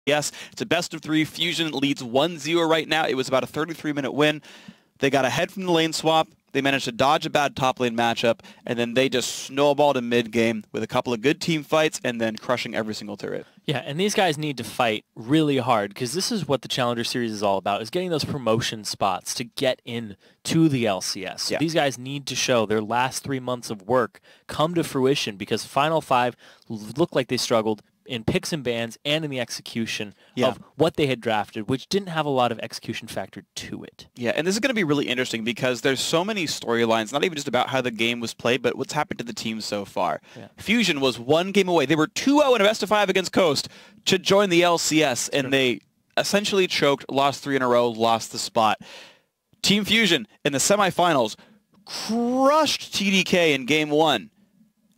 Yes, it's a best of 3. Fusion leads 1-0 right now. It was about a 33-minute win. They got ahead from the lane swap. They managed to dodge a bad top lane matchup, and then they just snowballed in mid-game with a couple of good team fights and then crushing every single turret. Yeah, and these guys need to fight really hard because this is what the Challenger Series is all about, is getting those promotion spots to get in to the LCS. So these guys need to show their last 3 months of work come to fruition because Final 5 looked like they struggled in picks and bans and in the execution of what they had drafted, which didn't have a lot of execution factored to it. Yeah, and this is going to be really interesting because there's so many storylines, not even just about how the game was played, but what's happened to the team so far. Yeah. Fusion was 1 game away. They were 2-0 in a best of 5 against Coast to join the LCS, and they essentially choked, lost 3 in a row, lost the spot. Team Fusion in the semifinals crushed TDK in game 1.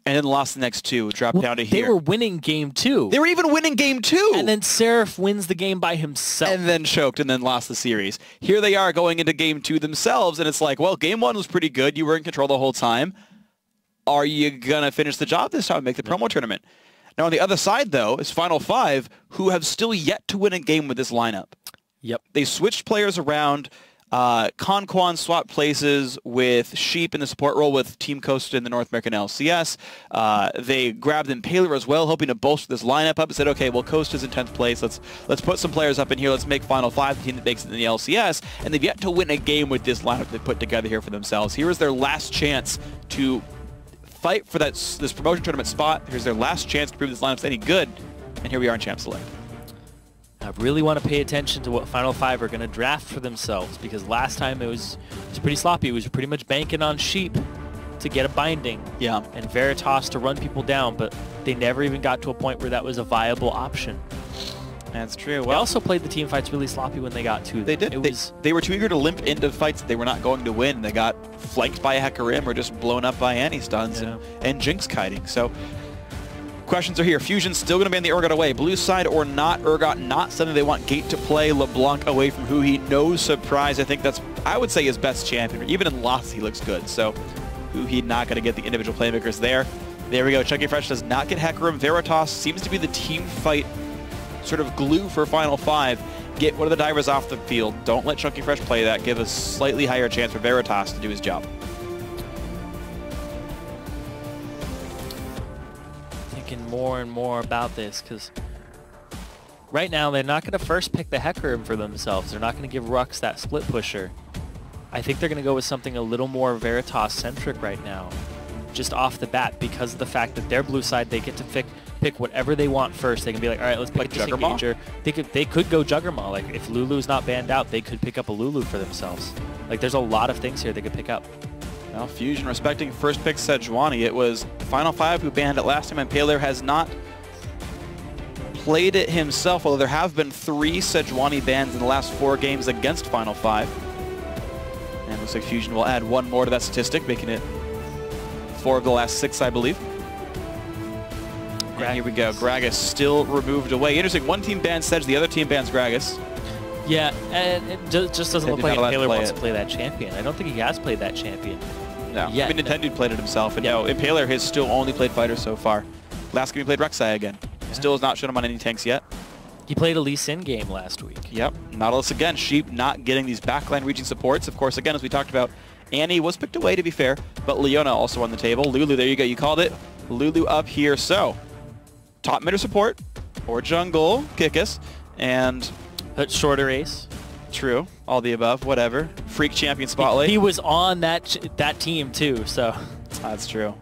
And then lost the next 2, dropped down to here. They were winning game 2. They were even winning game 2. And then Seraph wins the game by himself. And then choked and then lost the series. Here they are going into game 2 themselves, and it's like, well, game 1 was pretty good. You were in control the whole time. Are you going to finish the job this time and make the promo tournament? Now, on the other side, though, is Final 5, who have still yet to win a game with this lineup. Yep. They switched players around. Conquan swapped places with Sheep in the support role with Team Coast in the North American LCS. They grabbed Impaler as well, hoping to bolster this lineup up and said, okay, well, Coast is in 10th place. Let's put some players up in here. Let's make Final 5 the team that makes it in the LCS. And they've yet to win a game with this lineup they put together here for themselves. Here is their last chance to fight for this promotion tournament spot. Here's their last chance to prove this lineup's any good. And here we are in Champ Select. I really want to pay attention to what Final 5 are going to draft for themselves because last time it was pretty sloppy. It was pretty much banking on Sheep to get a binding and Veritas to run people down, but they never even got to a point where that was a viable option. That's true. Well, they also played the team fights really sloppy when they got to them. They did. They were too eager to limp into fights that they were not going to win. They got flanked by a Hecarim or just blown up by anti-stuns and Jinx kiting. So questions are here. Fusion's still going to ban the Urgot away. Blue side or not, Urgot not something they want Gate to play. LeBlanc away from Huhi. No surprise. I think that's, I would say, his best champion. Even in loss, he looks good. So Huhi not going to get the individual playmakers there. There we go. Chunky Fresh does not get Hecarim. Veritas seems to be the team fight sort of glue for Final 5. Get one of the divers off the field. Don't let Chunky Fresh play that. Give a slightly higher chance for Veritas to do his job. More and more about this because right now they're not going to first pick the Hecarim for themselves. They're not going to give Rux that split pusher. I think they're going to go with something a little more Veritas-centric right now, just off the bat, because of the fact that their blue side, they get to pick whatever they want first. They can be like, all right, let's pick a disengager. They could go Juggermaw. Like, if Lulu's not banned out, they could pick up a Lulu for themselves. Like, there's a lot of things here they could pick up. Well, Fusion respecting first pick Sejuani. It was Final 5 who banned it last time, and Impaler has not played it himself, although there have been 3 Sejuani bans in the last 4 games against Final 5. And it looks like Fusion will add 1 more to that statistic, making it 4 of the last 6, I believe. And here we go. Gragas still removed away. Interesting. One team bans Sedge, the other team bans Gragas. Yeah, and it just doesn't look like Impaler wants to play that champion. I don't think he has played that champion. No, I mean, Nintendo played it himself, and no, Impaler has still only played fighters so far. Last game he played Rek'Sai again. Still has not shown him on any tanks yet. He played a Lee Sin game last week. Yep, Nautilus again. Sheep not getting these backline reaching supports. Of course, again, as we talked about, Annie was picked away, to be fair, but Leona also on the table. Lulu, there you go, you called it. Lulu up here, so top midder support or jungle, Kikis, and shorter ace. True, all the above, whatever. Freak champion spotlight. He was on that team too, so. That's true.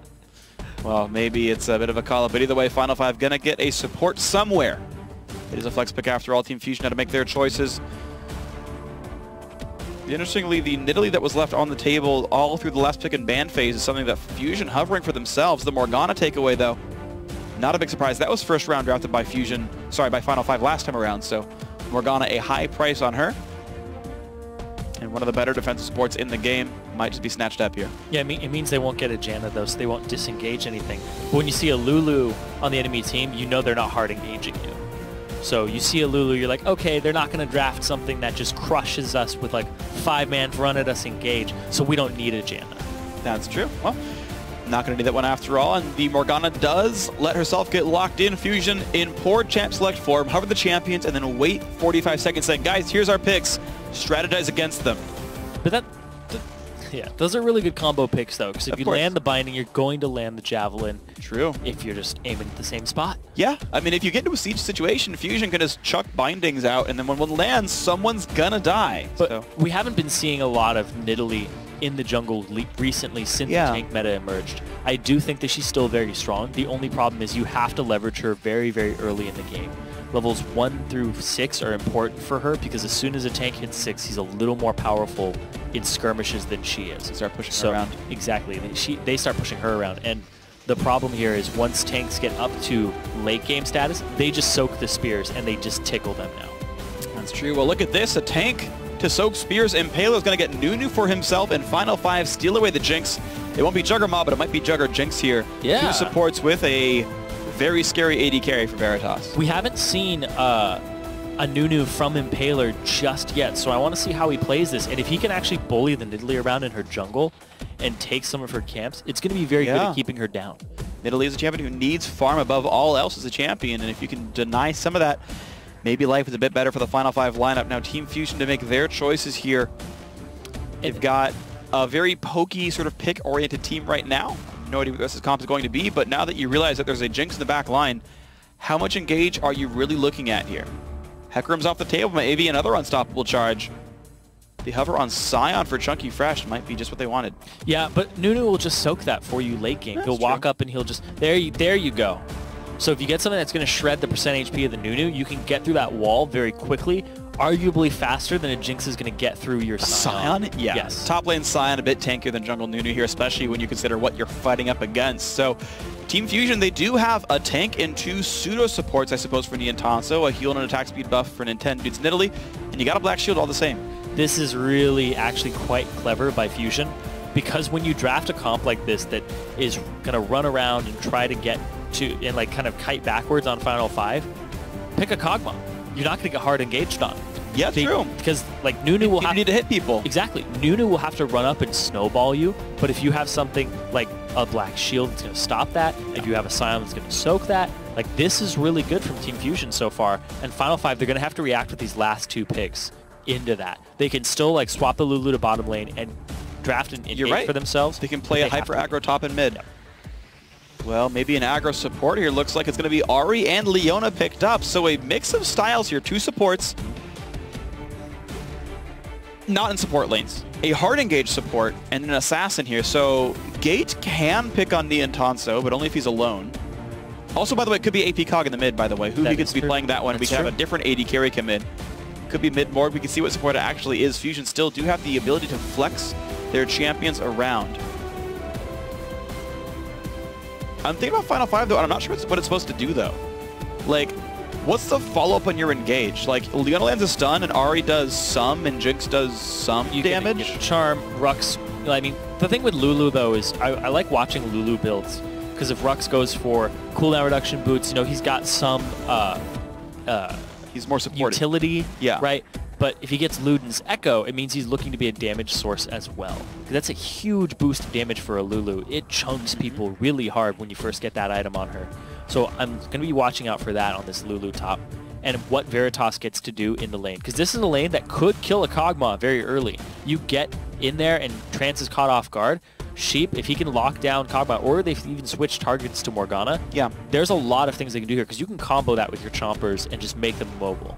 Well, maybe it's a bit of a call-up, but either way, Final 5 gonna get a support somewhere. It is a flex pick after all. Team Fusion had to make their choices. Interestingly, the Nidalee that was left on the table all through the last pick and ban phase is something that Fusion hovering for themselves. The Morgana takeaway, though, not a big surprise. That was first round drafted by Fusion, sorry, by Final 5 last time around, so Morgana, a high price on her. And one of the better defensive supports in the game might just be snatched up here. Yeah, it means they won't get a Janna, though, so they won't disengage anything. But when you see a Lulu on the enemy team, you know they're not hard engaging you. So you see a Lulu, you're like, okay, they're not going to draft something that just crushes us with like 5-man run at us engage, so we don't need a Janna. That's true. Well, Not going to do that one after all, and the Morgana does let herself get locked in. Fusion in poor champ select form, hover the champions, and then wait 45 seconds saying, guys, here's our picks. Strategize against them. But yeah, those are really good combo picks, though, because if you land the binding, you're going to land the javelin. True. If you're just aiming at the same spot. Yeah, I mean, if you get into a siege situation, Fusion can just chuck bindings out, and then when one lands, someone's gonna die. But we haven't been seeing a lot of Nidalee in the jungle recently since the tank meta emerged. I do think that she's still very strong. The only problem is you have to leverage her very, very early in the game. Levels 1 through 6 are important for her because as soon as a tank hits 6, he's a little more powerful in skirmishes than she is. Start pushing her around. Exactly. They start pushing her around. And the problem here is once tanks get up to late game status, they just soak the spears and they just tickle them now. That's true. Well, look at this. A tank to soak spears. Impaler's going to get Nunu for himself in Final 5, steal away the Jinx. It won't be Juggernaut, but it might be Jugger Jinx here. Yeah. 2 supports with a very scary AD carry for Veritas. We haven't seen a Nunu from Impaler just yet, so I want to see how he plays this. And if he can actually bully the Nidalee around in her jungle and take some of her camps, it's going to be very good at keeping her down. Nidalee is a champion who needs farm above all else as a champion, and if you can deny some of that, maybe life is a bit better for the Final 5 lineup. Now Team Fusion to make their choices here. They've got a very pokey, sort of pick-oriented team right now. No idea what this comp is going to be, but now that you realize that there's a Jinx in the back line, how much engage are you really looking at here? Hecarim's off the table, maybe another unstoppable charge. The hover on Scion for Chunky Fresh might be just what they wanted. Yeah, but Nunu will just soak that for you late game. He'll walk up and he'll just, there you go. So if you get something that's going to shred the percent HP of the Nunu, you can get through that wall very quickly, arguably faster than a Jinx is going to get through your Scion. Yeah. Yes. Top lane Scion a bit tankier than jungle Nunu here, especially when you consider what you're fighting up against. So Team Fusion, they do have a tank and 2 pseudo supports, I suppose, for Niantanso, a heal and an attack speed buff for Nintendo's Nidalee, and you got a black shield all the same. This is really actually quite clever by Fusion, because when you draft a comp like this that is going to run around and try to get to, and like kind of kite backwards on Final 5, pick a Kog'Maw. You're not going to get hard engaged on. Yeah, true. Because like Nunu will need to hit people. Exactly. Nunu will have to run up and snowball you, but if you have something like a black shield that's going to stop that, if you have a Scion that's going to soak that, like this is really good from Team Fusion so far. And Final 5, they're going to have to react with these last 2 picks into that. They can still like swap the Lulu to bottom lane and draft an innate for themselves. They can play a hyper aggro top and mid. Yep. Well, maybe an aggro support here. Looks like it's going to be Ahri and Leona picked up. So a mix of styles here. 2 supports. Not in support lanes. A hard engage support and an assassin here. So Gate can pick on Niantanso, but only if he's alone. Also, by the way, it could be AP Cog in the mid, by the way. Who could be playing that one? We can have a different AD carry come in. Could be mid board. We can see what support it actually is. Fusion still do have the ability to flex their champions around. I'm thinking about Final 5 though, and I'm not sure what it's supposed to do though. Like, what's the follow-up on your engage? Like, Leona lands a stun, and Ahri does some, and Jinx does some damage. Get Charm, Rux. I mean, the thing with Lulu though is I like watching Lulu builds, because if Rux goes for cooldown reduction boots, you know, he's got some he's more supportive. Utility, right? But if he gets Luden's Echo, it means he's looking to be a damage source as well. That's a huge boost of damage for a Lulu. It chunks people really hard when you first get that item on her. So I'm going to be watching out for that on this Lulu top, and what Veritas gets to do in the lane. Because this is a lane that could kill a Kog'Maw very early. You get in there and Trance is caught off guard. Sheep, if he can lock down Kog'Maw, or they've even switched targets to Morgana, there's a lot of things they can do here, because you can combo that with your Chompers and just make them mobile.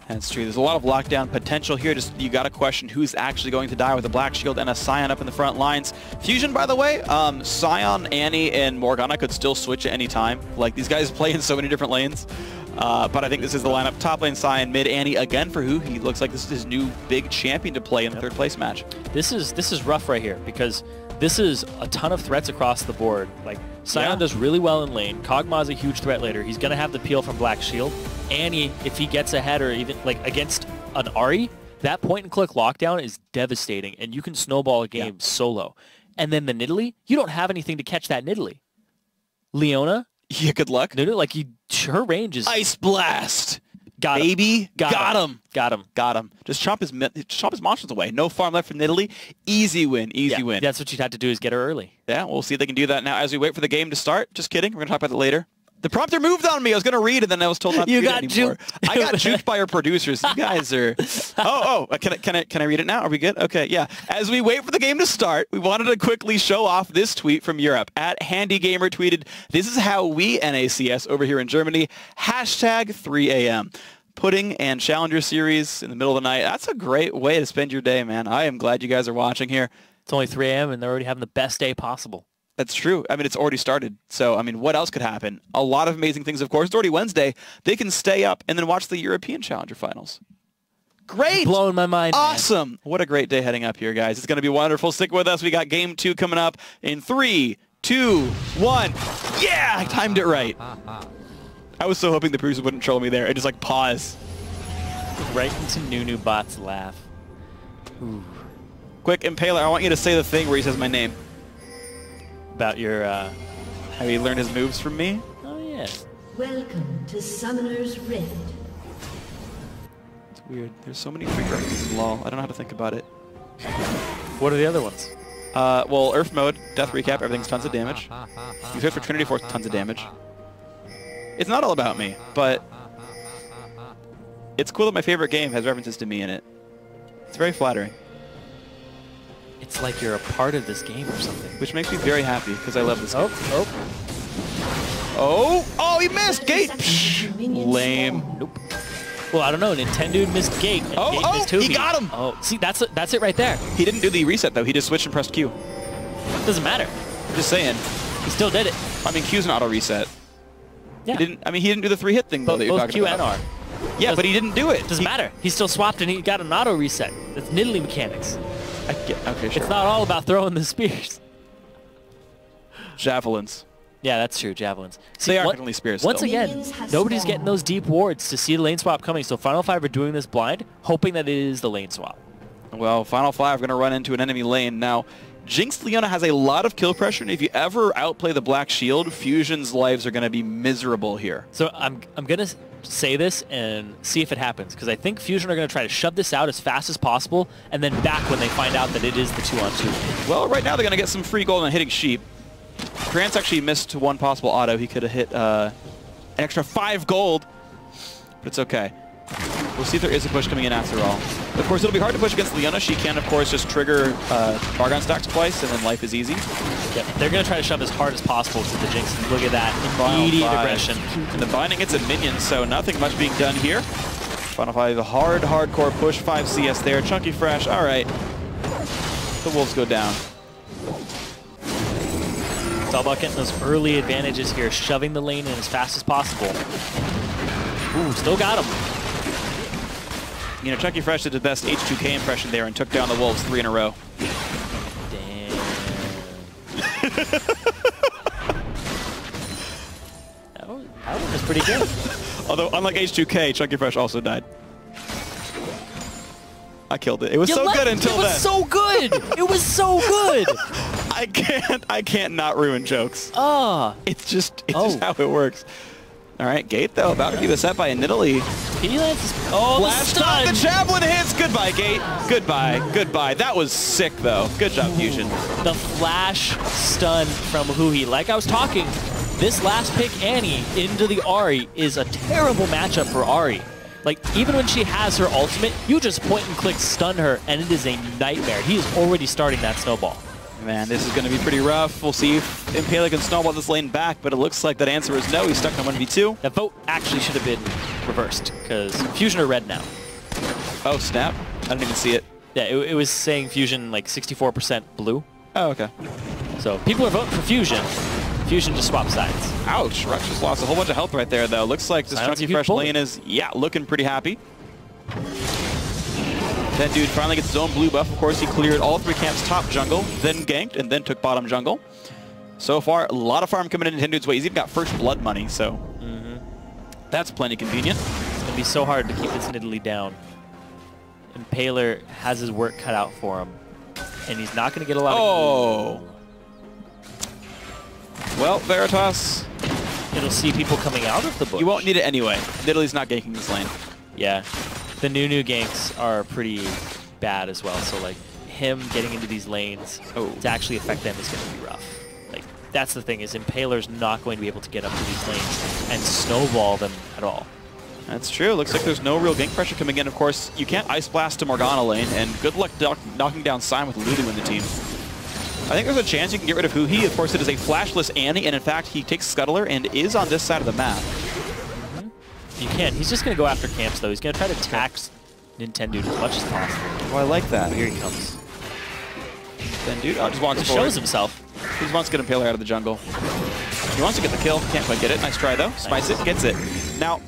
That's true. There's a lot of lockdown potential here. Just you got to question who's actually going to die with a Black Shield and a Scion up in the front lines. Fusion, by the way, Scion, Annie, and Morgana could still switch at any time. Like, these guys play in so many different lanes. But I think this is the lineup. Top lane Scion, mid Annie again for who? He looks like this is his new big champion to play in the third place match. This is rough right here, because this is a ton of threats across the board. Like, Scion does really well in lane. Kog'Maw is a huge threat later. He's going to have the peel from Black Shield. Annie, if he gets ahead, or even like against an Ahri, that point-and-click lockdown is devastating, and you can snowball a game solo. And then the Nidalee, you don't have anything to catch that Nidalee. Leona, yeah, good luck. Like, her range is Ice Blast. Got Baby, him. Got him. Got him. Just chomp his monsters away. No farm left for Nidalee. Easy win. Easy win. That's what you'd have to do is get her early. Yeah, we'll see if they can do that now as we wait for the game to start. Just kidding. We're going to talk about that later. The prompter moved on me. I was going to read and then I was told not to read it anymore. I got juked by our producers. You guys are... Can I read it now? Are we good? Okay, yeah. As we wait for the game to start, we wanted to quickly show off this tweet from Europe. @HandyGamer tweeted, "This is how we NACS over here in Germany. # 3 a.m. Pudding and Challenger Series in the middle of the night. That's a great way to spend your day, man. I am glad you guys are watching here. It's only 3 a.m. and they're already having the best day possible. That's true. I mean, it's already started. So, I mean, what else could happen? A lot of amazing things, of course. It's already Wednesday. They can stay up and then watch the European Challenger Finals. Great. Blowing my mind. Awesome. Man. What a great day heading up here, guys. It's going to be wonderful. Stick with us. We got game 2 coming up in 3, 2, 1. Yeah, I timed it right. I was so hoping the producer wouldn't troll me there and just like pause. Right into Nunu-Bot's laugh. Ooh. Quick, Impaler, I want you to say the thing where he says my name. About your, Have you learned his moves from me? Oh, yeah. Welcome to Summoner's Rift. It's weird. There's so many free references in LoL. I don't know how to think about it. What are the other ones? Well, Earth mode, death recap, everything's tons of damage. You search for Trinity Force, tons of damage. It's not all about me, but it's cool that my favorite game has references to me in it. It's very flattering. It's like you're a part of this game or something. Which makes me very happy, because I love this game. Oh. Oh, he missed! Gate! Psh, lame. Nope. Well, I don't know. Nintendo missed Gate. And Gate missed he got him! Oh, see, that's it right there. He didn't do the reset, though. He just switched and pressed Q. Doesn't matter. Just saying. He still did it. I mean, Q's an auto reset. Yeah. He didn't do the 3-hit thing, though, that you're both talking Q about. and R. Yeah, but he didn't do it. Doesn't matter. He still swapped and he got an auto reset. It's Nidalee mechanics. Okay, sure. It's not all about throwing the spears. Javelins. Yeah, that's true. Javelins. See, they are technically spears. Once still. again, nobody's getting those deep wards to see the lane swap coming. So Final 5 are doing this blind, hoping that it is the lane swap. Well, Final 5 are going to run into an enemy lane. Now, Jinx Leona has a lot of kill pressure, and if you ever outplay the Black Shield, Fusion's lives are going to be miserable here. So I'm going to say this and see if it happens, because I think Fusion are going to try to shove this out as fast as possible, and then back when they find out that it is the 2-on-2. Well, right now they're going to get some free gold on hitting Sheep. Grant's actually missed one possible auto. He could have hit an extra 5 gold, but it's okay. We'll see if there is a push coming in after all. Of course, it'll be hard to push against Leona. She can, of course, just trigger Bargon stacks twice, and then life is easy. Yep. They're going to try to shove as hard as possible to the Jinx. And look at that. Immediate aggression. And the binding gets a minion, so nothing much being done here. Final 5, a hardcore push. 5 CS there. Chunky Fresh. All right. The Wolves go down. It's all about getting those early advantages here, shoving the lane in as fast as possible. Ooh, still got him. You know, Chunky Fresh did the best H2K impression there and took down the Wolves 3 in a row. Damn. that one was pretty good. Although, unlike H2K, Chunky Fresh also died. I killed it. It was so good until then. It was so good. It was so good. I can't not ruin jokes. It's just how it works. All right, Gate though about to be beset by a Nidalee. He lands his, the stun. The javelin hits. Goodbye, Gate. Goodbye. That was sick though. Good job, Fusion. The flash stun from Huhi. Like I was talking, this last pick, Annie, into the Ahri is a terrible matchup for Ahri. Like, even when she has her ultimate, you just point and click stun her, and it is a nightmare. He is already starting that snowball. Man, this is going to be pretty rough. We'll see if Impaler can snowball this lane back, but it looks like that answer is no. He's stuck on 1v2. That vote actually should have been reversed, because Fusion are red now. Oh, snap. I didn't even see it. Yeah, it was saying Fusion, like, 64% blue. Oh, okay. So, people are voting for Fusion. Fusion just swapped sides. Ouch, Rux just lost a whole bunch of health right there, though. Looks like this Chunky Fresh lane is, looking pretty happy. Then dude finally gets his own blue buff. Of course, he cleared all 3 camps top jungle, then ganked, and then took bottom jungle. So far, a lot of farm coming in Nintendo's way. He's even got first blood money, so that's plenty convenient. It's going to be so hard to keep this Nidalee down. Impaler has his work cut out for him, and he's not going to get a lot of... Well, Veritas it'll see people coming out of the bush. You won't need it anyway. Nidalee's not ganking this lane. Yeah. The new ganks are pretty bad as well, so like him getting into these lanes to actually affect them is going to be rough. Like that's the thing, is Impaler's not going to be able to get up to these lanes and snowball them at all. That's true. Looks like there's no real gank pressure coming in. Of course, you can't Ice Blast to Morgana lane, and good luck knocking down Sign with Lulu in the team. I think there's a chance you can get rid of Huhi. Of course, it is a flashless Annie, and in fact, he takes Scuttler and is on this side of the map. You can't. He's just going to go after camps, though. He's going to try to tax Nintendo as much as possible. Oh, I like that. Here he comes. Then dude just walks He forward. shows himself. He just wants to get Impaler out of the jungle. He wants to get the kill. Can't quite get it. Nice try, though. Spice it. Gets it. Now,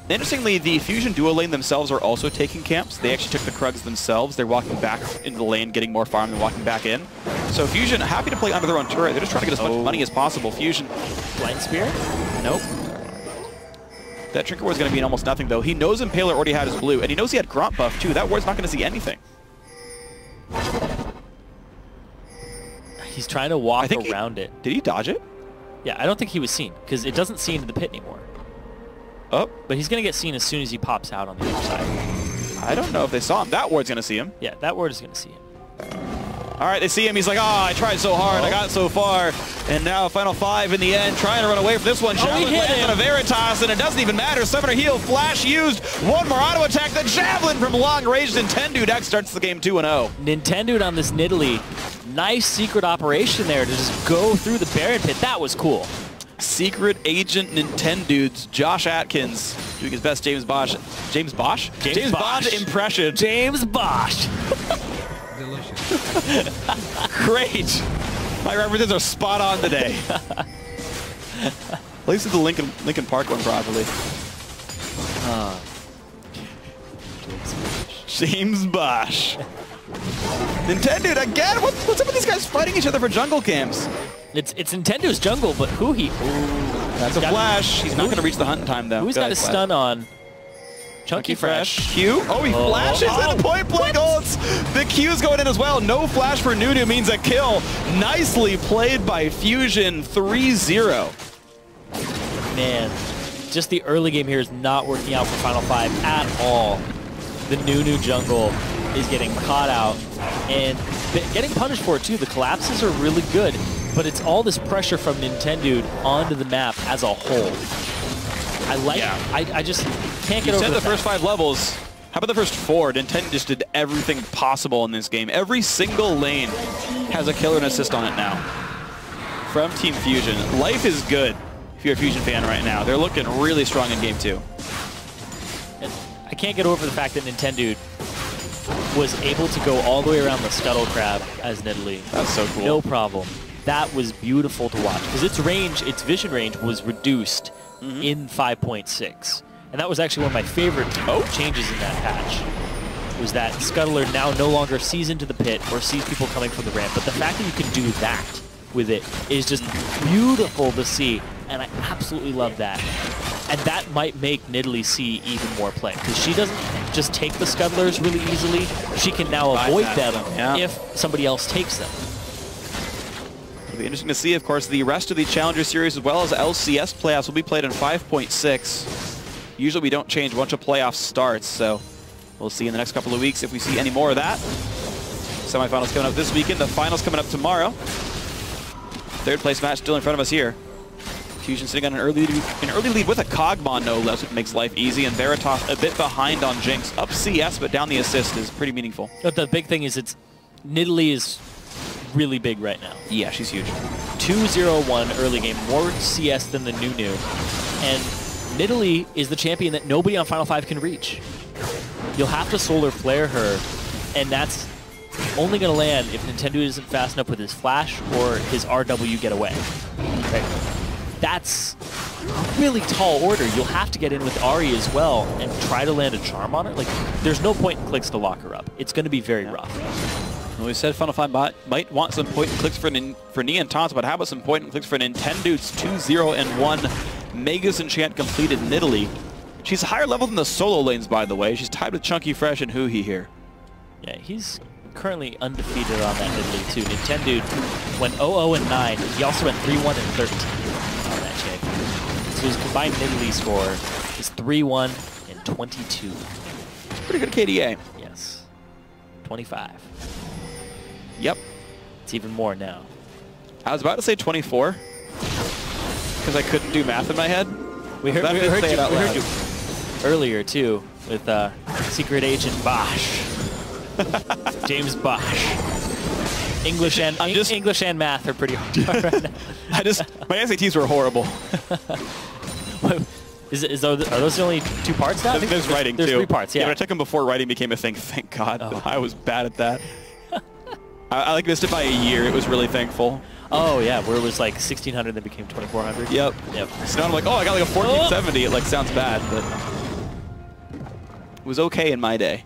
interestingly, the Fusion duo lane themselves are also taking camps. They actually took the Krugs themselves. They're walking back into the lane, getting more farm and walking back in. So Fusion, happy to play under their own turret. They're just trying to get as much money as possible. Fusion. Blind Spear? Nope. That Trinket Ward's going to mean almost nothing, though. He knows Impaler already had his blue, and he knows he had Gromp buff, too. That Ward's not going to see anything. He's trying to walk around it. Did he dodge it? Yeah, I don't think he was seen, because it doesn't see into the pit anymore. Oh. But he's going to get seen as soon as he pops out on the other side. I don't know if they saw him. That Ward's going to see him. Yeah, that Ward is going to see him. All right, they see him. He's like, oh, I tried so hard. I got so far. And now Final 5 in the end, trying to run away from this one. Javelin lands on a Veritas, and it doesn't even matter. Summoner heal, flash used. One more auto attack. The Javelin from long range. Nintendo X starts the game 2-0. Nintendo on this Nidalee. Nice secret operation there to just go through the Baron pit. That was cool. Secret agent Nintendo's Josh Atkins doing his best James Bond impression. James Bosch. Great. My references are spot on today. At least it's the Linkin Park one properly. James Bosch. Nintendo again? What's up with these guys fighting each other for jungle camps? It's Nintendo's jungle, but Huhi. That's a flash. He's not going to reach the hunt in time, though. Who's got a stun on? Chunky Fresh. Q. Oh, he flashes into point blank ults. The Q's going in as well. No flash for Nunu means a kill. Nicely played by Fusion. 3-0. Man, just the early game here is not working out for Final 5 at all. The Nunu jungle is getting caught out and getting punished for it too. The collapses are really good, but it's all this pressure from Nintendo onto the map as a whole. I like it. I just can't get over the first 5 levels. How about the first 4? Nintendo just did everything possible in this game. Every single lane has a killer and assist on it now. From Team Fusion. Life is good if you're a Fusion fan right now. They're looking really strong in Game 2. And I can't get over the fact that Nintendo was able to go all the way around the Scuttle Crab as Nidalee. That's so cool. No problem. That was beautiful to watch because its range, its vision range was reduced in 5.6. And that was actually one of my favorite changes in that patch, was that Scuttler now no longer sees into the pit or sees people coming from the ramp. But the fact that you can do that with it is just beautiful to see, and I absolutely love that. And that might make Nidalee see even more play, because she doesn't just take the Scuttlers really easily. She can now avoid them if somebody else takes them. It'll be interesting to see, of course, the rest of the Challenger Series as well as LCS playoffs will be played in 5.6. Usually we don't change once a playoff starts, so we'll see in the next couple of weeks if we see any more of that. Semifinals coming up this weekend, the finals coming up tomorrow. Third place match still in front of us here. Fusion sitting on an early lead with a Cogmon, no less, which makes life easy, and Veritas a bit behind on Jinx. Up CS, but down the assist is pretty meaningful. But the big thing is Nidalee is really big right now. Yeah, she's huge. 2-0-1 early game, more CS than the Nunu. And Nidalee is the champion that nobody on Final 5 can reach. You'll have to Solar Flare her, and that's only going to land if Nintendo isn't fast enough with his flash or his RW get away. Right? That's a really tall order. You'll have to get in with Ahri as well and try to land a charm on her. Like, there's no point in clicks to lock her up. It's going to be very rough. Well, we said Final 5 might want some point and clicks for Nia and Tons, but how about some point and clicks for Nintendo's 2-0-1 Magus Enchant completed Nidalee. She's higher level than the solo lanes, by the way. She's tied with Chunky Fresh and Huhi here. Yeah, he's currently undefeated on that Nidalee too. Nintendo went 0-0-9. He also went 3-1-13 on that champion. So his combined Nidalee score is 3-1 and 22. Pretty good KDA. Yes. 25. Yep. It's even more now. I was about to say 24 because I couldn't do math in my head. We heard you earlier too with Secret Agent Bosch. James Bosch. English and math are pretty hard right now. My SATs were horrible. Are those the only 2 parts now? There's writing there's too. 3 parts, yeah. When I took them before writing became a thing, thank God. Oh. I was bad at that. I like missed it by a year. It was really thankful. Oh yeah, where it was like 1600 then became 2400. Yep. So now I'm like, oh, I got like a 1470. It like sounds bad, but it was okay in my day.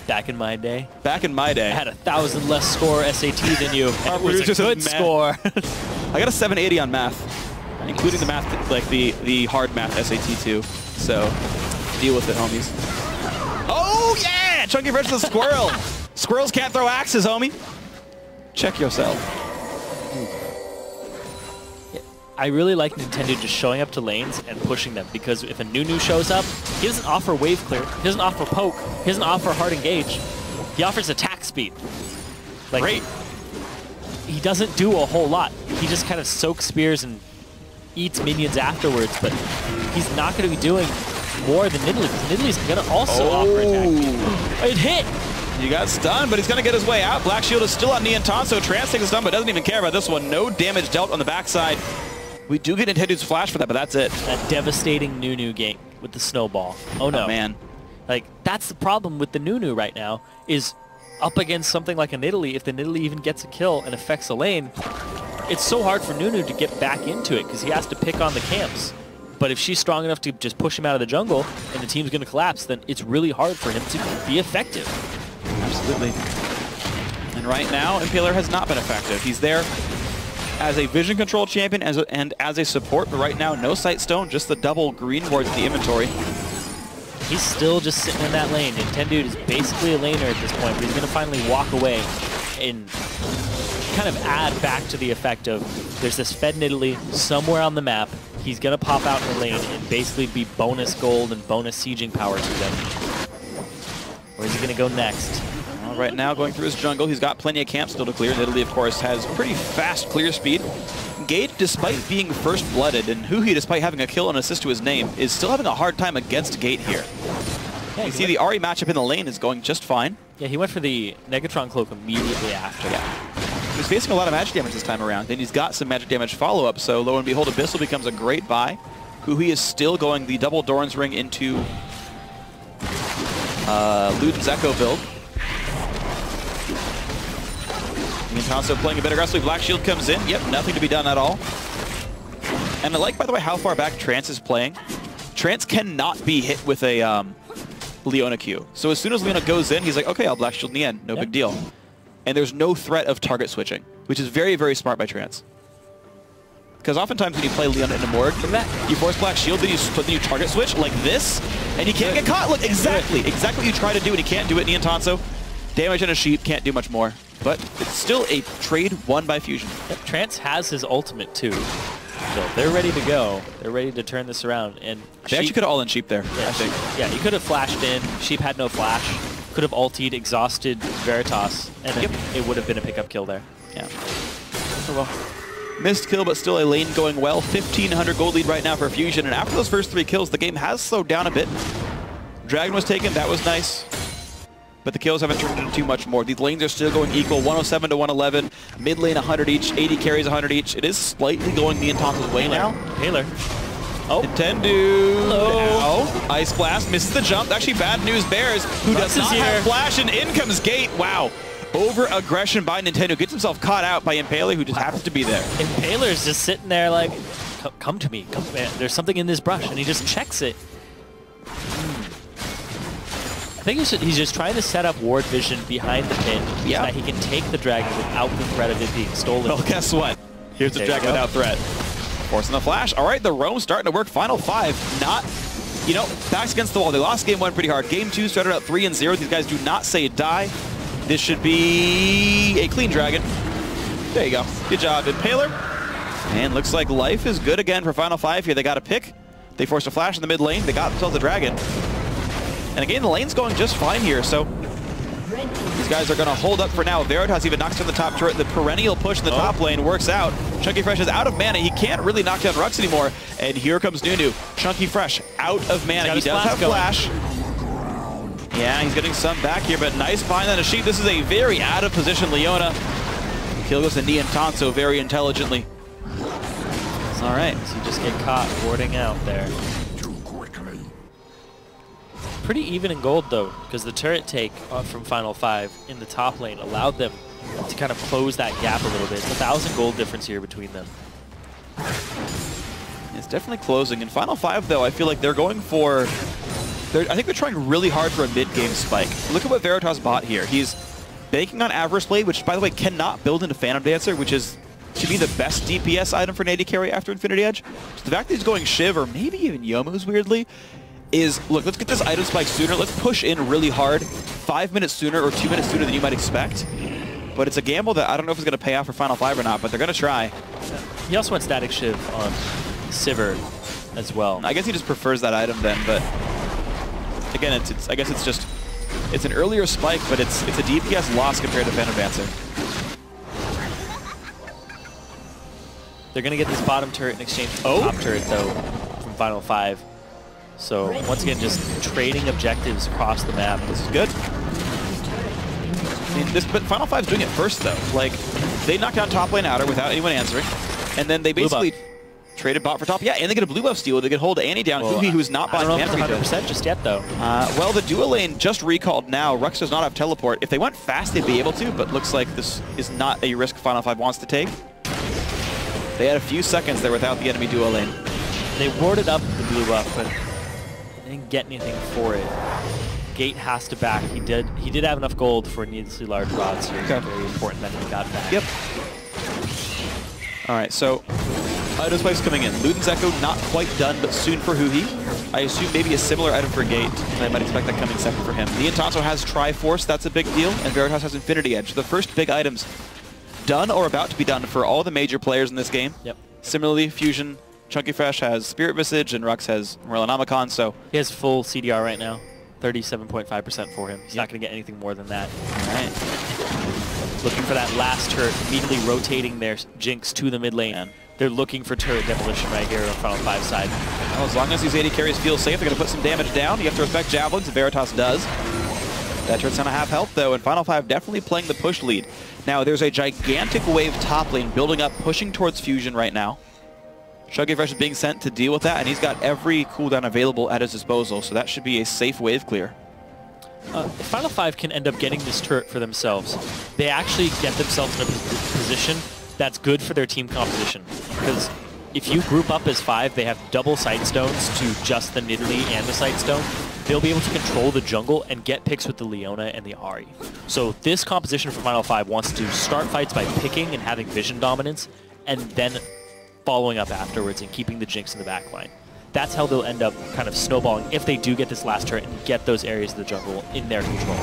Back in my day? Back in my day. I had 1,000 less score SAT than you. It was a good score. I got a 780 on math, including the math, like the hard math SAT too. So deal with it, homies. Oh yeah! Chunky versus the squirrel. Squirrels can't throw axes, homie. Check yourself. I really like Nintendo just showing up to lanes and pushing them, because if a Nunu shows up, he doesn't offer wave clear, he doesn't offer poke, he doesn't offer hard engage. He offers attack speed. Like, great. He doesn't do a whole lot. He just kind of soaks spears and eats minions afterwards, but he's not going to be doing more than Nidalee. Nidalee's going to also offer attack speed. It hit! You got stunned, but he's going to get his way out. Black Shield is still on Niantonso. Trance takes a stun, but doesn't even care about this one. No damage dealt on the backside. We do get Nintendo's flash for that, but that's it. That devastating Nunu game with the snowball. Oh no. Oh, man. Like, that's the problem with the Nunu right now, is up against something like a Nidalee, if the Nidalee even gets a kill and affects a lane, it's so hard for Nunu to get back into it because he has to pick on the camps. But if she's strong enough to just push him out of the jungle and the team's going to collapse, then it's really hard for him to be effective. Absolutely. And right now, Impaler has not been effective. He's there as a vision control champion and as a support, but right now, no sight stone, just the double green wards in the inventory. He's still just sitting in that lane. Nintendude is basically a laner at this point, but he's going to finally walk away and kind of add back to the effect of there's this fed Nidalee somewhere on the map. He's going to pop out in the lane and basically be bonus gold and bonus sieging power to them. Where's he going to go next? Well, right now, going through his jungle, he's got plenty of camps still to clear. Nidalee, of course, has pretty fast clear speed. Gate, despite being first-blooded, and Huhi, despite having a kill and assist to his name, is still having a hard time against Gate here. Yeah, you see the Ahri matchup in the lane is going just fine. Yeah, he went for the Negatron Cloak immediately after. Yeah. He's facing a lot of magic damage this time around, and he's got some magic damage follow-up, so lo and behold, Abyssal becomes a great buy. Huhi is still going the double Doran's Ring into Luden's Echo build. Niantonso playing a bit aggressively. Black Shield comes in. Yep, nothing to be done at all. And I like, by the way, how far back Trance is playing. Trance cannot be hit with a Leona Q. So as soon as Leona goes in, he's like, okay, I'll Black Shield in the end. No big deal. And there's no threat of target switching, which is very, very smart by Trance. Because oftentimes when you play Leona into Morg, you force Black Shield, then you target switch like this, and you can't get caught. Look, exactly what you try to do, and you can't do it. Niantonso, damage on a sheep, can't do much more. But it's still a trade won by Fusion. Yep, Trance has his ultimate too. So they're ready to go. They're ready to turn this around. And they actually could have all in Sheep there, yeah, I think. Yeah, he could have flashed in. Sheep had no flash. Could have ultied, exhausted Veritas, and then it would have been a pickup kill there. Yeah. So well, missed kill, but still a lane going well. 1,500 gold lead right now for Fusion. And after those first 3 kills, the game has slowed down a bit. Dragon was taken. That was nice. But the kills haven't turned into too much more. These lanes are still going equal, 107 to 111. Mid lane 100 each, 80 carries 100 each. It is slightly going Niantonso's way now. Paler. Oh. Nintendo. Hello. Now, Ice Blast misses the jump. Actually, bad news bears, who does not have flash, and in comes Gate. Wow. Over aggression by Nintendo. Gets himself caught out by Impaler, who just happens to be there. Impaler's just sitting there like, come to me. Come, man. There's something in this brush, and he just checks it. I think he's just trying to set up ward vision behind the pin so that he can take the dragon without the threat of it being stolen. Well, guess what? Here's the dragon without threat. Forcing the flash. All right, the roam starting to work. Final 5. Not, you know, backs against the wall. They lost game 1 pretty hard. Game 2 started out 3-0. These guys do not say die. This should be a clean dragon. There you go. Good job, Impaler. And looks like life is good again for Final 5 here. They got a pick. They forced a flash in the mid lane. They got themselves a dragon. And again, the lane's going just fine here, so these guys are going to hold up for now. Veritas even knocks down the top turret. The perennial push in the top lane works out. Chunky Fresh is out of mana. He can't really knock down Rux anymore. And here comes Nunu. Chunky Fresh out of mana. He does have flash. Yeah, he's getting some back here, but nice behind on a sheet. This is a very out of position Leona. Kill goes to Ni and Tanso very intelligently. All right, so you just get caught warding out there. Pretty even in gold though, because the turret take from Final 5 in the top lane allowed them to kind of close that gap a little bit. It's 1,000 gold difference here between them. It's definitely closing. In Final 5 though, I feel like they're going for, I think they're trying really hard for a mid-game spike. Look at what Veritas bought here. He's banking on Avarice Blade, which by the way cannot build into Phantom Dancer, which is to be the best DPS item for an AD carry after Infinity Edge. So the fact that he's going Shiv, or maybe even Youmuu's weirdly, is, look, let's get this item spike sooner. Let's push in really hard, 5 minutes sooner or 2 minutes sooner than you might expect. But it's a gamble that I don't know if it's going to pay off for Final 5 or not, but they're going to try. He also went Static Shiv on Sivir as well. I guess he just prefers that item then, but again, I guess it's just, it's an earlier spike, but it's a DPS loss compared to Phantom Dancer. They're going to get this bottom turret in exchange for the top turret, though, from Final 5. So, once again, just trading objectives across the map. This is good. I mean, but Final 5's doing it first, though. Like, they knocked down top lane outer without anyone answering, and then they basically traded bot for top. Yeah, and they get a blue buff steal. They can hold Annie down. Well, who's not buying I don't know if it's 100% just yet, though. Well, the dual lane just recalled now. Rux does not have teleport. If they went fast, they'd be able to, but looks like this is not a risk Final 5 wants to take. They had a few seconds there without the enemy dual lane. They warded up the blue buff, but they didn't get anything for it. Gate has to back. He did have enough gold for needlessly large rods here. Okay. Very important that he got back. Yep. All right, so item spikes coming in. Luden's Echo not quite done, but soon for Huhi. I assume maybe a similar item for Gate. I might expect that coming second for him. Ni Tanso has Triforce, that's a big deal, and Veritas has Infinity Edge. The first big items done or about to be done for all the major players in this game. Yep. Similarly, Fusion, Chunky Fresh has Spirit Visage, and Rux has Morellonomicon, so... He has full CDR right now. 37.5% for him. He's not going to get anything more than that. All right. Looking for that last turret, immediately rotating their Jinx to the mid lane. Yeah. They're looking for turret demolition right here on Final 5 side. Well, as long as these AD carries feel safe, they're going to put some damage down. You have to respect Javelins, and Veritas does. That turret's going to have health, though, and Final 5 definitely playing the push lead. Now, there's a gigantic wave top lane building up, pushing towards Fusion right now. Chunky Fresh is being sent to deal with that, and he's got every cooldown available at his disposal, so that should be a safe wave clear. If Final 5 can end up getting this turret for themselves, they actually get themselves in a position that's good for their team composition. Because if you group up as 5, they have double Sightstones to just the Nidalee and the Sightstone. They'll be able to control the jungle and get picks with the Leona and the Ahri. So this composition for Final 5 wants to start fights by picking and having vision dominance, and then following up afterwards and keeping the Jinx in the backline. That's how they'll end up kind of snowballing if they do get this last turret and get those areas of the jungle in their control.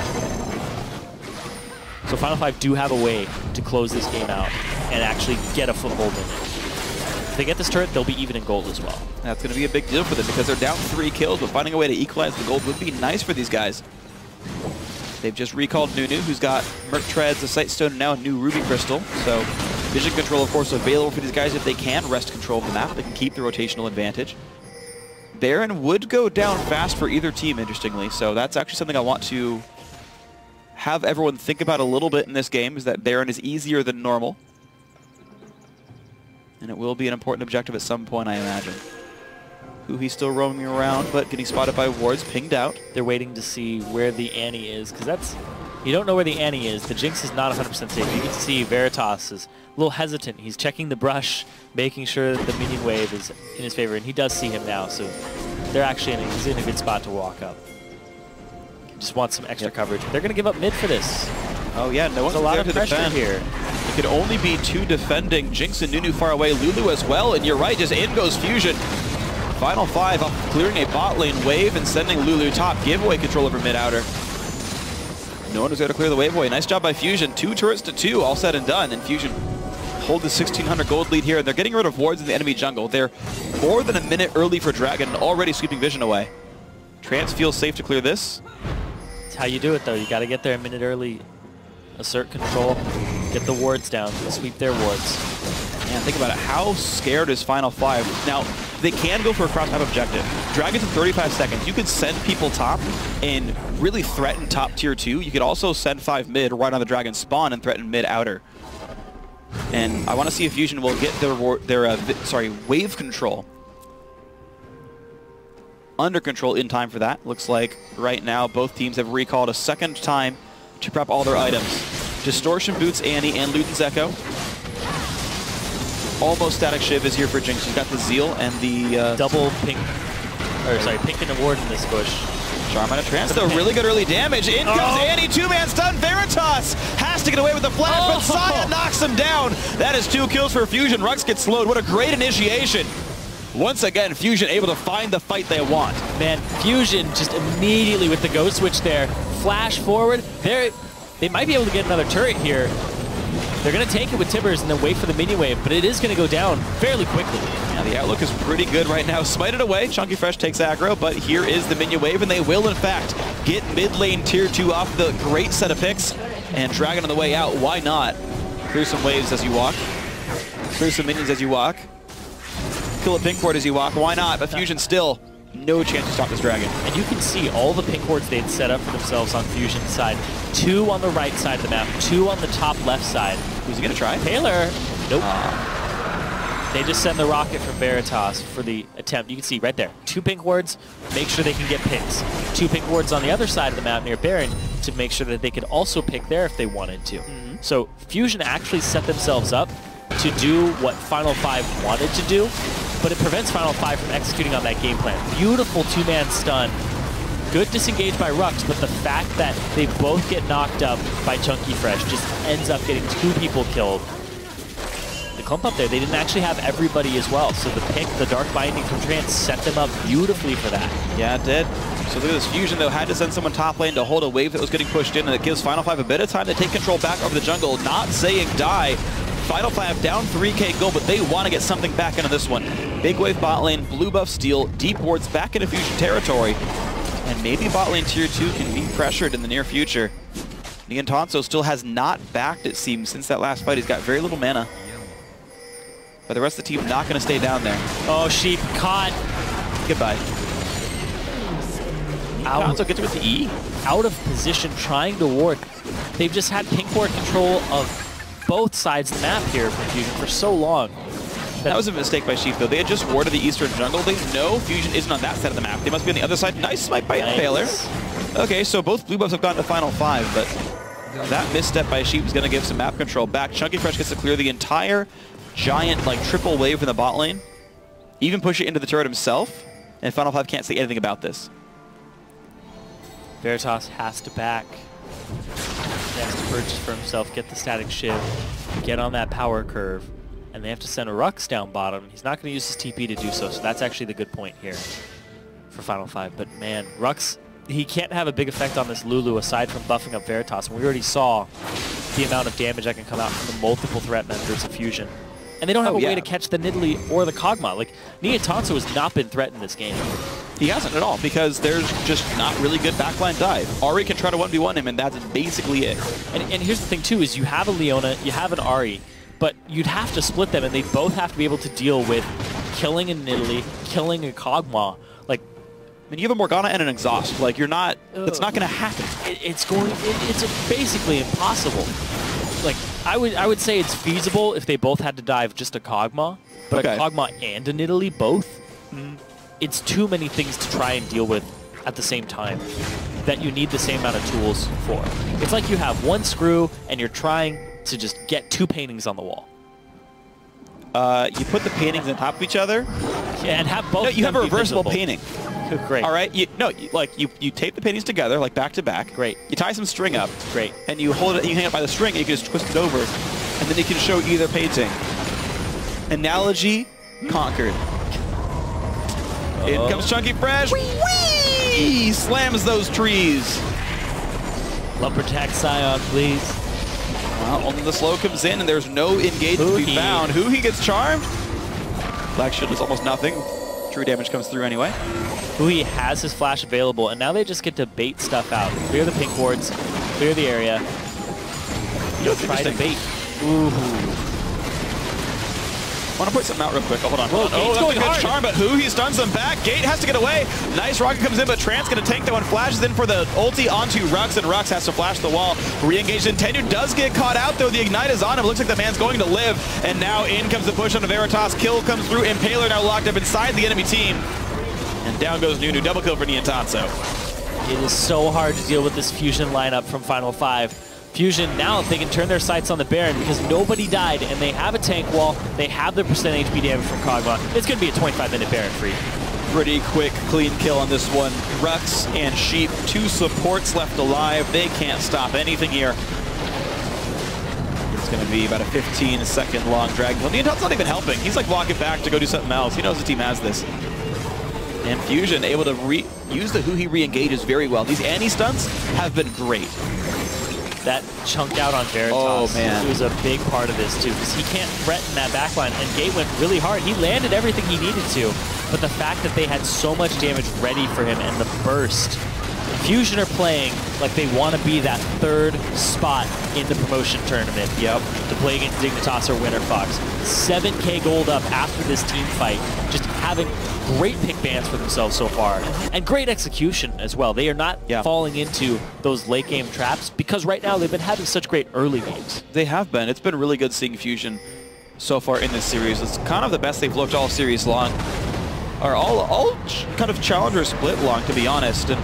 So Final 5 do have a way to close this game out and actually get a foothold in it. If they get this turret, they'll be even in gold as well. That's going to be a big deal for them because they're down 3 kills, but finding a way to equalize the gold would be nice for these guys. They've just recalled Nunu, who's got Merc Treads, a Sightstone, and now a new Ruby Crystal. So vision control, of course, available for these guys if they can wrest control of the map. They can keep the rotational advantage. Baron would go down fast for either team, interestingly. So that's actually something I want to have everyone think about a little bit in this game, is that Baron is easier than normal. And it will be an important objective at some point, I imagine. He's still roaming around, but getting spotted by wards, pinged out. They're waiting to see where the Annie is, because that's... You don't know where the Annie is. The Jinx is not 100% safe. You can see Veritas is a little hesitant. He's checking the brush, making sure that the minion wave is in his favor, and he does see him now, so they're actually he's in a good spot to walk up. He just wants some extra coverage. They're going to give up mid for this. Oh yeah, no one's a lot there of to pressure defend here. It could only be 2 defending. Jinx and Nunu far away, Lulu as well, and you're right, just in goes Fusion. Final 5 up, clearing a bot lane wave and sending Lulu top. Giveaway control over mid-outer. No one was there to clear the wave away. Nice job by Fusion. 2 turrets to 2, all said and done. And Fusion hold the 1,600 gold lead here, and they're getting rid of wards in the enemy jungle. They're more than a minute early for Dragon, already sweeping vision away. Trance feels safe to clear this. That's how you do it, though. You got to get there a minute early, assert control, get the wards down, sweep their wards. Man, think about it. How scared is Final 5? Now, they can go for a cross-map objective. Dragon's in 35 seconds. You could send people top and really threaten top tier 2. You could also send 5 mid right on the Dragon spawn and threaten mid outer. And I want to see if Fusion will get their wave control under control in time for that. Looks like right now both teams have recalled a second time to prep all their items. Distortion boots Annie and Luden's Echo. Almost static Shiv is here for Jinx. She's got the Zeal and the double pink, or sorry, pink and a ward in this bush. Charm out of Trance, though, really good early damage. In comes Annie, two-man stun. Veritas has to get away with the flash, but Saya knocks him down. That is 2 kills for Fusion. Rux gets slowed. What a great initiation. Once again, Fusion able to find the fight they want. Man, Fusion just immediately with the go switch there, flash forward. They might be able to get another turret here. They're going to take it with Tibbers and then wait for the minion wave, but it is going to go down fairly quickly. Yeah, the outlook is pretty good right now. Smite it away. Chunky Fresh takes aggro, but here is the minion wave, and they will, in fact, get mid lane tier 2 off the great set of picks. And Dragon on the way out. Why not? Clear some waves as you walk. Clear some minions as you walk. Kill a pink ward as you walk. Why not? But Fusion still no chance to stop this Dragon. And you can see all the pink wards they'd set up for themselves on Fusion's side. 2 on the right side of the map, 2 on the top left side. Who's he going to try? Taylor. Nope. They just send the rocket from Veritas for the attempt. You can see right there, 2 pink wards, make sure they can get picks. 2 pink wards on the other side of the map near Baron to make sure that they could also pick there if they wanted to. So Fusion actually set themselves up to do what Final 5 wanted to do, but it prevents Final 5 from executing on that game plan. Beautiful 2-man stun. Good disengage by Rux, but the fact that they both get knocked up by Chunky Fresh just ends up getting 2 people killed. The clump up there, they didn't actually have everybody as well, so the pick, the Dark Binding from Trance, set them up beautifully for that. Yeah, it did. So look at this. Fusion, though, had to send someone top lane to hold a wave that was getting pushed in, and it gives Final 5 a bit of time to take control back over the jungle, not saying die. Final 5 down 3k gold, but they want to get something back into this one. Big wave bot lane, blue buff steal, deep wards back into Fusion territory. And maybe bot lane tier 2 can be pressured in the near future. Niantonso still has not backed, it seems, since that last fight. He's got very little mana. But the rest of the team not going to stay down there. Oh, Sheep caught. Goodbye. Niantonso gets with the E. Out of position, trying to ward. They've just had pink ward control of both sides of the map here from Fusion for so long. That was a mistake by Sheep, though. They had just warded the eastern jungle. They know Fusion isn't on that side of the map. They must be on the other side. Nice smite by Impaler. Okay, so both blue buffs have gone to Final 5, but that misstep by Sheep is going to give some map control back. Chunky Fresh gets to clear the entire giant, like, triple wave in the bot lane. Even push it into the turret himself, and Final 5 can't say anything about this. Veritas has to back. He has to purchase for himself, get the static shiv, get on that power curve, and they have to send a Rux down bottom. He's not going to use his TP to do so, so that's actually the good point here for Final 5. But man, Rux, he can't have a big effect on this Lulu aside from buffing up Veritas, and we already saw the amount of damage that can come out from the multiple threat members of Fusion. And they don't have a way to catch the Nidalee or the Kog'Maw. Like, Niantonso has not been threatened this game. He hasn't at all, because there's just not really good backline dive. Ari can try to 1v1 him, and that's basically it. And here's the thing, too, is you have a Leona, you have an Ari, but you'd have to split them, and they both have to be able to deal with killing a Nidalee, killing a Kog'Maw. Like, I mean, you have a Morgana and an Exhaust. Like, you're not... That's not going to happen. It's basically impossible. Like, I would say it's feasible if they both had to dive just a Kog'Maw, but a Kog'Maw and a Nidalee both. It's too many things to try and deal with at the same time that you need the same amount of tools for. It's like you have one screw and you're trying to just get 2 paintings on the wall. You put the paintings on top of each other. Yeah, and have both. No, you have a reversible painting. Great. All right. You tape the paintings together, like back to back. Great. You tie some string up. Great. And you hold it. You hang it by the string, and you can just twist it over, and then you can show either painting. Analogy conquered. In comes Chunky Fresh. Whee! Slams those trees. Love protect Scion, please. Well, only the slow comes in, and there's no engagement to be found. He gets charmed. Black Shield is almost nothing. True damage comes through anyway. He has his flash available, and now they just get to bait stuff out. Clear the pink wards, clear the area. Try to bait. Ooh. I want to point something out real quick. Oh, hold on. Gate's going hard. Charm, but he stuns them back. Gate has to get away. Nice rocket comes in, but Trant's going to tank that one. Flashes in for the ulti onto Rux, and Rux has to flash the wall. Re-engaged. Nintendo does get caught out, though. The Ignite is on him. Looks like the man's going to live. And now in comes the push on the Veritas. Kill comes through. Impaler now locked up inside the enemy team. And down goes Nunu. Double kill for Niantanso. It is so hard to deal with this Fusion lineup from Final 5. Fusion, now they can turn their sights on the Baron because nobody died, and they have a tank wall. They have the percent HP damage from Kog'Maw. It's going to be a 25-minute Baron free. Pretty quick, clean kill on this one. Rux and Sheep, 2 supports left alive. They can't stop anything here. It's going to be about a 15-second long Dragon Kill. Niantan's not even helping. He's like walking back to go do something else. He knows the team has this. And Fusion able to use the he re-engages very well. These anti-stunts have been great. That chunked out on Veritas. Oh, man. He was a big part of this, too, because he can't threaten that backline, and Gate went really hard. He landed everything he needed to, but the fact that they had so much damage ready for him and the burst, Fusion are playing like they want to be that 3rd spot in the promotion tournament. Yep. To play against Dignitas or Winter Fox. 7K gold up after this team fight, just having great pick bans for themselves so far, and great execution as well. They are not falling into those late game traps because right now they've been having such great early games. They have been. It's been really good seeing Fusion so far in this series. It's kind of the best they've looked all series long, or all kind of challenger split long, to be honest. And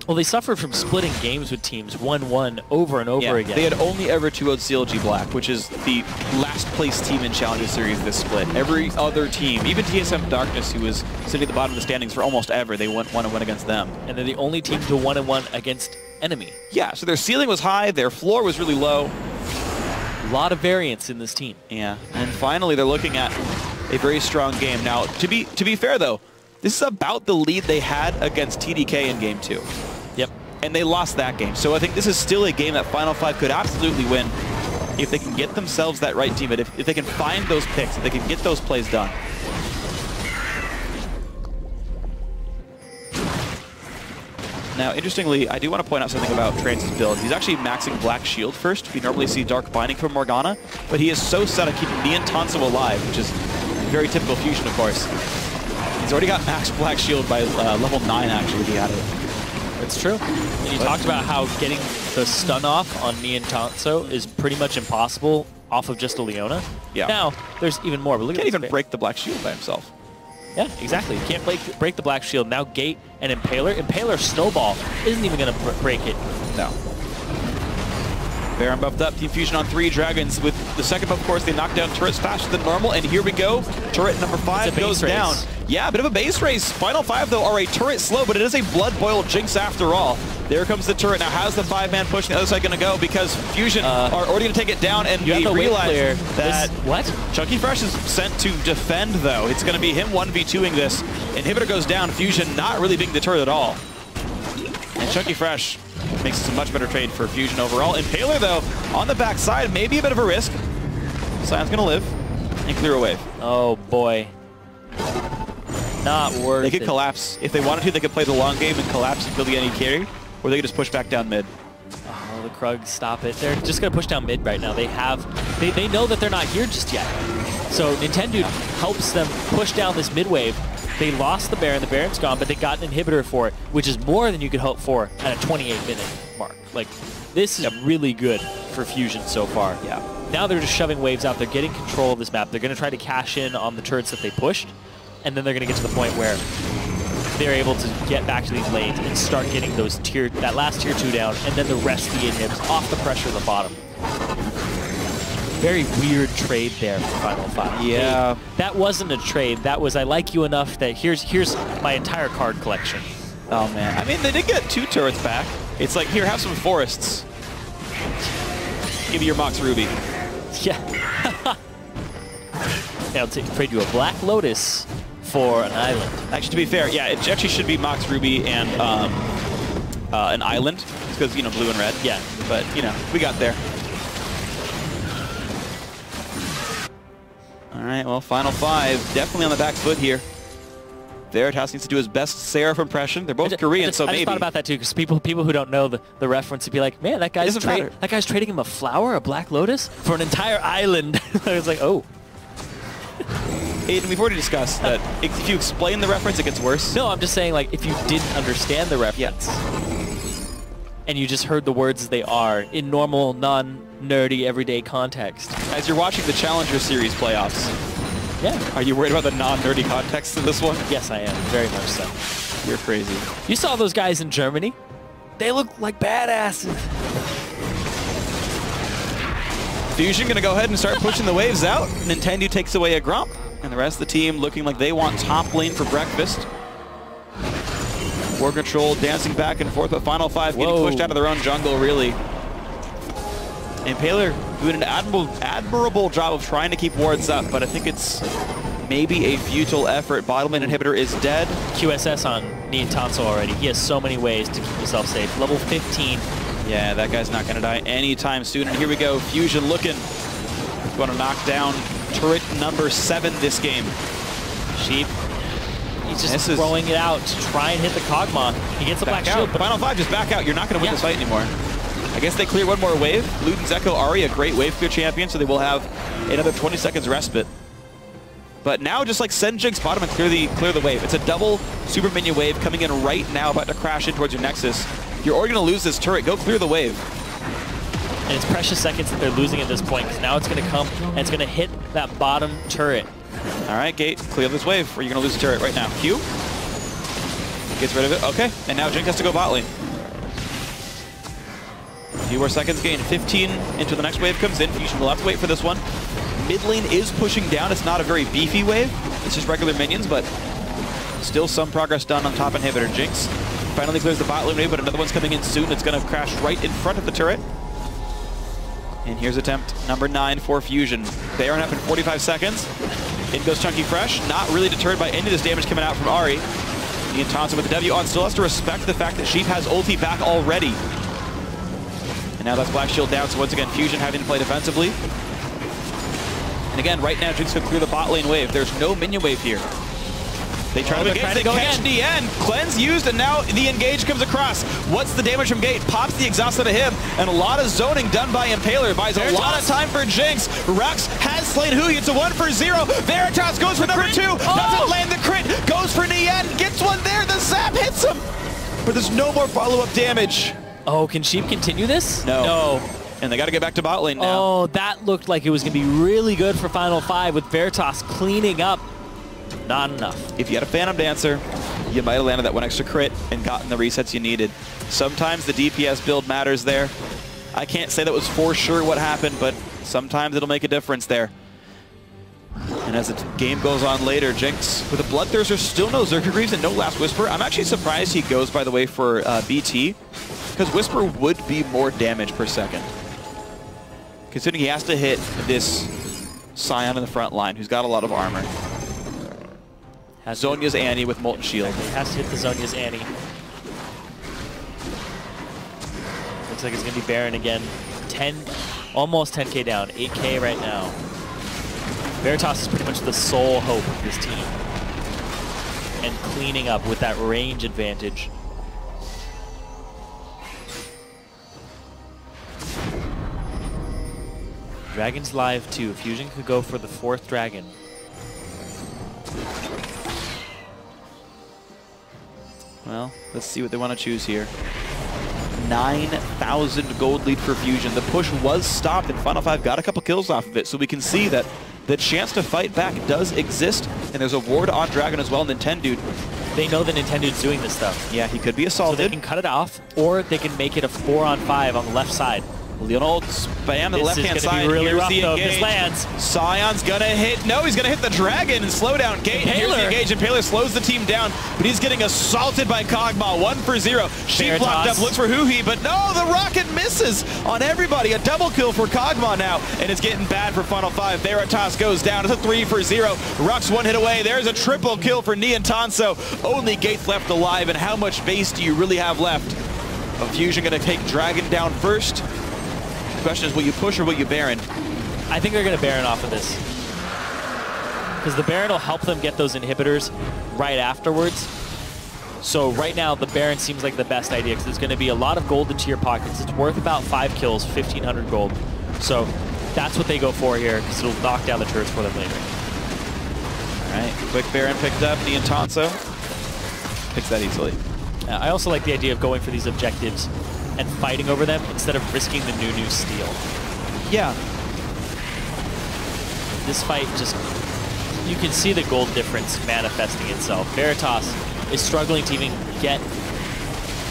well, they suffered from splitting games with teams 1-1 over and over again. They had only ever 2-0'd CLG Black, which is the last place team in Challenger Series this split. Every other team, even TSM Darkness, who was sitting at the bottom of the standings for almost ever, they went 1-1 against them. And they're the only team to 1-1 against enemy. Yeah, so their ceiling was high, their floor was really low. A lot of variance in this team. Yeah, and finally they're looking at a very strong game. Now, to be fair though, this is about the lead they had against TDK in Game 2. Yep. And they lost that game. So I think this is still a game that Final 5 could absolutely win if they can get themselves that right team, if they can find those picks, if they can get those plays done. Now, interestingly, I do want to point out something about Trance's build. He's actually maxing Black Shield first. We normally see Dark Binding from Morgana, but he is so set on keeping Niantanso alive, which is very typical Fusion, of course. He's already got max Black Shield by level 9, actually, he had it. It's true. And you talked about how getting the stun off on Niantanso is pretty much impossible off of just a Leona. Yeah. Now, there's even more. But look Can't at even break the Black Shield by himself. Yeah, exactly. You can't break the Black Shield. Now Gate and Impaler. Impaler Snowball isn't even going to break it. No. Baron buffed up. Team Fusion on 3 Dragons. With the second buff, of course, they knock down turrets faster than normal. And here we go. Turret number 5 goes down. Yeah, a bit of a base race. Final 5, though, are a turret slow, but it is a blood boil Jinx after all. There comes the turret. Now, how's the 5-man push on the other side going to go? Because Fusion are already going to take it down, and we realize that Chunky Fresh is sent to defend, though. It's going to be him 1v2ing this. Inhibitor goes down. Fusion not really being the turret at all. And Chunky Fresh makes it a much better trade for Fusion overall. Impaler, though, on the backside, maybe a bit of a risk. Sion's going to live and clear a wave. Oh, boy. Not worth it. They could collapse. If they wanted to, they could play the long game and collapse and kill the NE carry, or they could just push back down mid. Oh, the Krugs, stop it. They're just going to push down mid right now. They know that they're not here just yet. So Nintendo helps them push down this mid wave. They lost the Baron. The Baron's gone, but they got an inhibitor for it, which is more than you could hope for at a 28-minute mark. Like, this is really good for Fusion so far. Yeah. Now they're just shoving waves out. They're getting control of this map. They're going to try to cash in on the turrets that they pushed, and then they're going to get to the point where they're able to get back to these lanes and start getting those that last tier 2 down, and then the rest of the inhibs off the pressure of the bottom. Very weird trade there for Final 5. Yeah. That wasn't a trade. That was, I like you enough that here's my entire card collection. Oh, man. I mean, they did get 2 turrets back. It's like, here, have some forests. Give me your Mox Ruby. Yeah. I'll trade you a Black Lotus for an island. Actually, to be fair, yeah, it actually should be Mox Ruby and an island. It's because, you know, blue and red. Yeah. But, you know, we got there. All right, well, final 5. Definitely on the back foot here. Veritas needs to do his best Seraph impression. They're both Korean, so maybe. I just thought about that too, because people who don't know the reference would be like, man, that guy's trading him a flower, a Black Lotus, for an entire island. I was like, oh. Aiden, we've already discussed that if you explain the reference, it gets worse. No, I'm just saying, like, if you didn't understand the reference, and you just heard the words as they are in normal, non-nerdy, everyday context. As you're watching the Challenger Series playoffs, are you worried about the non-nerdy context of this one? Yes, I am. Very much so. You're crazy. You saw those guys in Germany? They look like badasses. Fusion gonna go ahead and start pushing the waves out. Nintendo takes away a Grump, and the rest of the team looking like they want top lane for breakfast. War Control dancing back and forth, but Final 5 getting pushed out of their own jungle, really. Impaler doing an admirable job of trying to keep wards up, but I think it's maybe a futile effort. Bottom lane inhibitor is dead. QSS on Niantanso already. He has so many ways to keep himself safe. Level 15. Yeah, that guy's not going to die anytime soon. And here we go, Fusion looking. Going to knock down turret number 7 this game. Sheep. He's just throwing it out to try and hit the Kog'Maw. He gets the black shield. But Final 5, just back out. You're not going to win this fight anymore. I guess they clear one more wave. Luden's Echo Ahri, a great wave clear champion, so they will have another 20 seconds respite. But now just like send Jinx bottom and clear the wave. It's a double super minion wave coming in right now, about to crash in towards your Nexus. You're already going to lose this turret. Go clear the wave. And it's precious seconds that they're losing at this point, because now it's going to come and it's going to hit that bottom turret. All right, Gate, clear this wave, or you're going to lose the turret right now. Q gets rid of it. Okay, and now Jinx has to go bot lane. A few more seconds gain. 15 into the next wave comes in. Fusion will have to wait for this one. Mid lane is pushing down. It's not a very beefy wave. It's just regular minions, but still some progress done on top inhibitor. Jinx finally clears the bot lane wave, but another one's coming in soon. It's going to crash right in front of the turret. And here's attempt number 9 for Fusion. They are up in 45 seconds. In goes Chunky Fresh. Not really deterred by any of this damage coming out from Ahri. Niantanso with the W on. Still has to respect the fact that Sheep has ulti back already. And now that's Black Shield down, so once again, Fusion having to play defensively. And again, right now, Jinx could clear the bot lane wave. There's no minion wave here. They try to engage, they catch DN. Cleanse used, and now the engage comes across. What's the damage from Gate? Pops the exhaust out of him, and a lot of zoning done by Impaler. Buys a lot of time for Jinx. Rux has slain Hui. It's a 1-for-0. Veritas goes for number 2. Doesn't land the crit. Goes for Nien. Gets one there. The zap hits him. But there's no more follow-up damage. Oh, can Sheep continue this? No. And they got to get back to bot lane now. Oh, that looked like it was going to be really good for Final 5 with Veritas cleaning up. Not enough. If you had a Phantom Dancer, you might have landed that one extra crit and gotten the resets you needed. Sometimes the DPS build matters there. I can't say that was for sure what happened, but sometimes it'll make a difference there. And as the game goes on later, Jinx with a Bloodthirster, still no Zerker Greaves and no Last Whisper. I'm actually surprised he goes, by the way, for BT, because Whisper would be more damage per second. Considering he has to hit this Scion in the front line, who's got a lot of armor. Zhonya's Annie with Molten Shield. He has to hit the Zhonya's Annie. Looks like it's going to be Baron again. Almost 10k down. 8k right now. Veritas is pretty much the sole hope of this team. And cleaning up with that range advantage. Dragon's live too. Fusion could go for the 4th dragon. Well, let's see what they want to choose here. 9,000 gold lead for Fusion. The push was stopped, and Final 5 got a couple kills off of it, so we can see that the chance to fight back does exist, and there's a ward on Dragon as well, Nintendude. They know that Nintendude's doing this stuff. Yeah, he could be assaulted. So they can cut it off, or they can make it a 4-on-5 on the left side. Leonel spam the left-hand side. Be really Here's rough, the though, engage. if this lands. Scion's gonna hit. No, he's gonna hit the dragon and slow down Gate. Here's the engage. Impaler slows the team down, but he's getting assaulted by Kog'Maw. 1-for-0. Sheep locked up, looks for Hui, but no, the rocket misses on everybody. A double kill for Kog'Maw now, and it's getting bad for Final 5. Veritas goes down. It's a 3-for-0. Rux 1 hit away. There's a triple kill for Niantanso. Only Gate's left alive, and how much base do you really have left? Fusion going to take Dragon down first. The question is, will you push or will you Baron? I think they're going to Baron off of this. Because the Baron will help them get those inhibitors right afterwards. So right now, the Baron seems like the best idea because there's going to be a lot of gold into your pockets. It's worth about 5 kills, 1,500 gold. So that's what they go for here because it'll knock down the turrets for them later. All right, quick Baron picked up. Niantanso picks that easily. I also like the idea of going for these objectives and fighting over them instead of risking the new steal. Yeah. This fight just, you can see the gold difference manifesting itself. Veritas is struggling to even get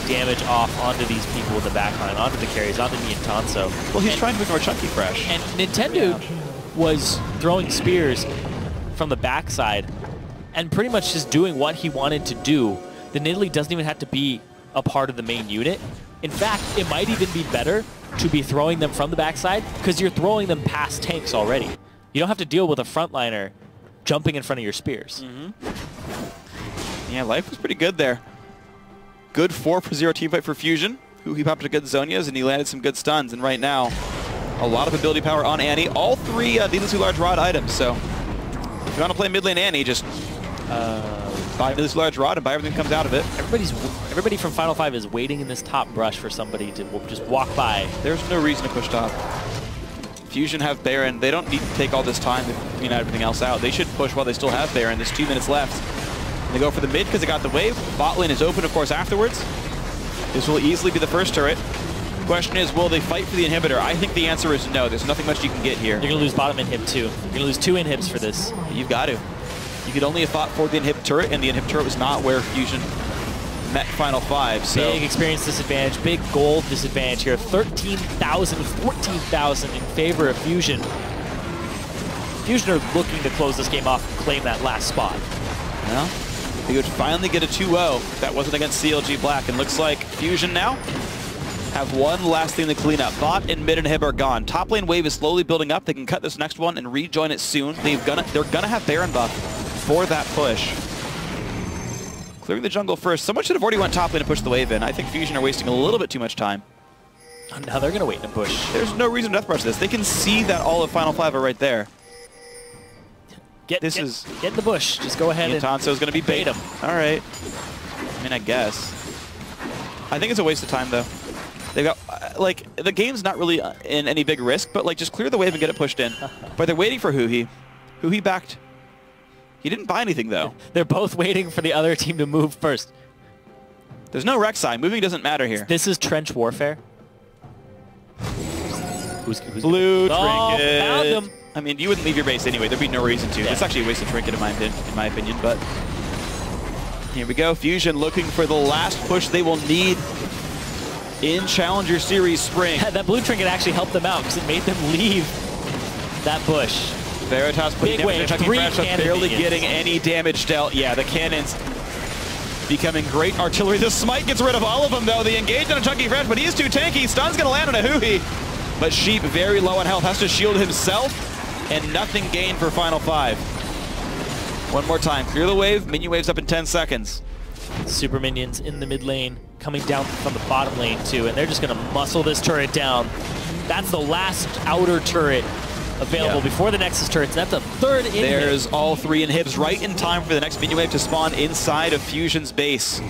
damage off onto these people in the backline, onto the carries, onto Niantanso. Well, he's trying to ignore Chunky Fresh. And Nintendo was throwing spears from the backside and pretty much just doing what he wanted to do. The Nidalee doesn't even have to be a part of the main unit. In fact, it might even be better to be throwing them from the backside because you're throwing them past tanks already. You don't have to deal with a frontliner jumping in front of your spears. Yeah, life was pretty good there. Good 4-for-0 teamfight for Fusion, who he popped a good Zonias and he landed some good stuns. And right now, a lot of ability power on Annie. All 3 needlessly large rod items. So if you want to play mid lane Annie, just buy this large rod and buy everything that comes out of it. Everybody from Final 5 is waiting in this top brush for somebody to just walk by. There's no reason to push top. Fusion have Baron. They don't need to take all this time to clean everything else out. They should push while they still have Baron. There's 2 minutes left. And they go for the mid because they got the wave. Bot lane is open, of course, afterwards. This will easily be the first turret. Question is, will they fight for the inhibitor? I think the answer is no. There's nothing much you can get here. You're going to lose bottom inhib too. You're going to lose 2 inhibs for this. You've got to. You could only have fought for the inhib turret, and the inhib turret was not where Fusion met Final 5. So big experience disadvantage, big gold disadvantage here. 13,000, 14,000 in favor of Fusion. Fusion are looking to close this game off and claim that last spot. Well, they would finally get a 2-0 if that wasn't against CLG Black. And looks like Fusion now have one last thing to clean up. Bot and mid inhib are gone. Top lane wave is slowly building up. They can cut this next one and rejoin it soon. They're gonna have Baron buff for that push. Clearing the jungle first. Someone should have already went top lane to push the wave in. I think Fusion are wasting a little bit too much time. Now they're going to wait in push. There's no reason to death rush this. They can see that all of Final 5 are right there. Get in the bush. Just go ahead and Niantanso's going to be bait him. All right. I mean, I guess. I think it's a waste of time, though. They've got, like, the game's not really in any big risk, but, like, just clear the wave and get it pushed in. But they're waiting for Huhi. Huhi backed. He didn't buy anything, though. They're both waiting for the other team to move first. There's no Rek'Sai. Moving doesn't matter here. This is trench warfare. Who's Blue oh, Trinket. Found him. I mean, you wouldn't leave your base anyway. There'd be no reason to. Yeah. It's actually a waste of Trinket in my opinion, but here we go. Fusion looking for the last push they will need in Challenger Series Spring. That blue Trinket actually helped them out because it made them leave that bush. Veritas putting damage on Chucky Fresh, barely getting any damage dealt. Yeah, the cannons becoming great artillery. The Smite gets rid of all of them, though. The engage on a Chucky Fresh, but he is too tanky. Stun's going to land on a Huhi. But Sheep, very low on health, has to shield himself, and nothing gained for Final 5. One more time. Clear the wave. Minion waves up in 10 seconds. Super minions in the mid lane, coming down from the bottom lane, too, and they're just going to muscle this turret down. That's the last outer turret available before the Nexus turrets. That's a third inhib. There's all 3 inhibs right in time for the next minion wave to spawn inside of Fusion's base.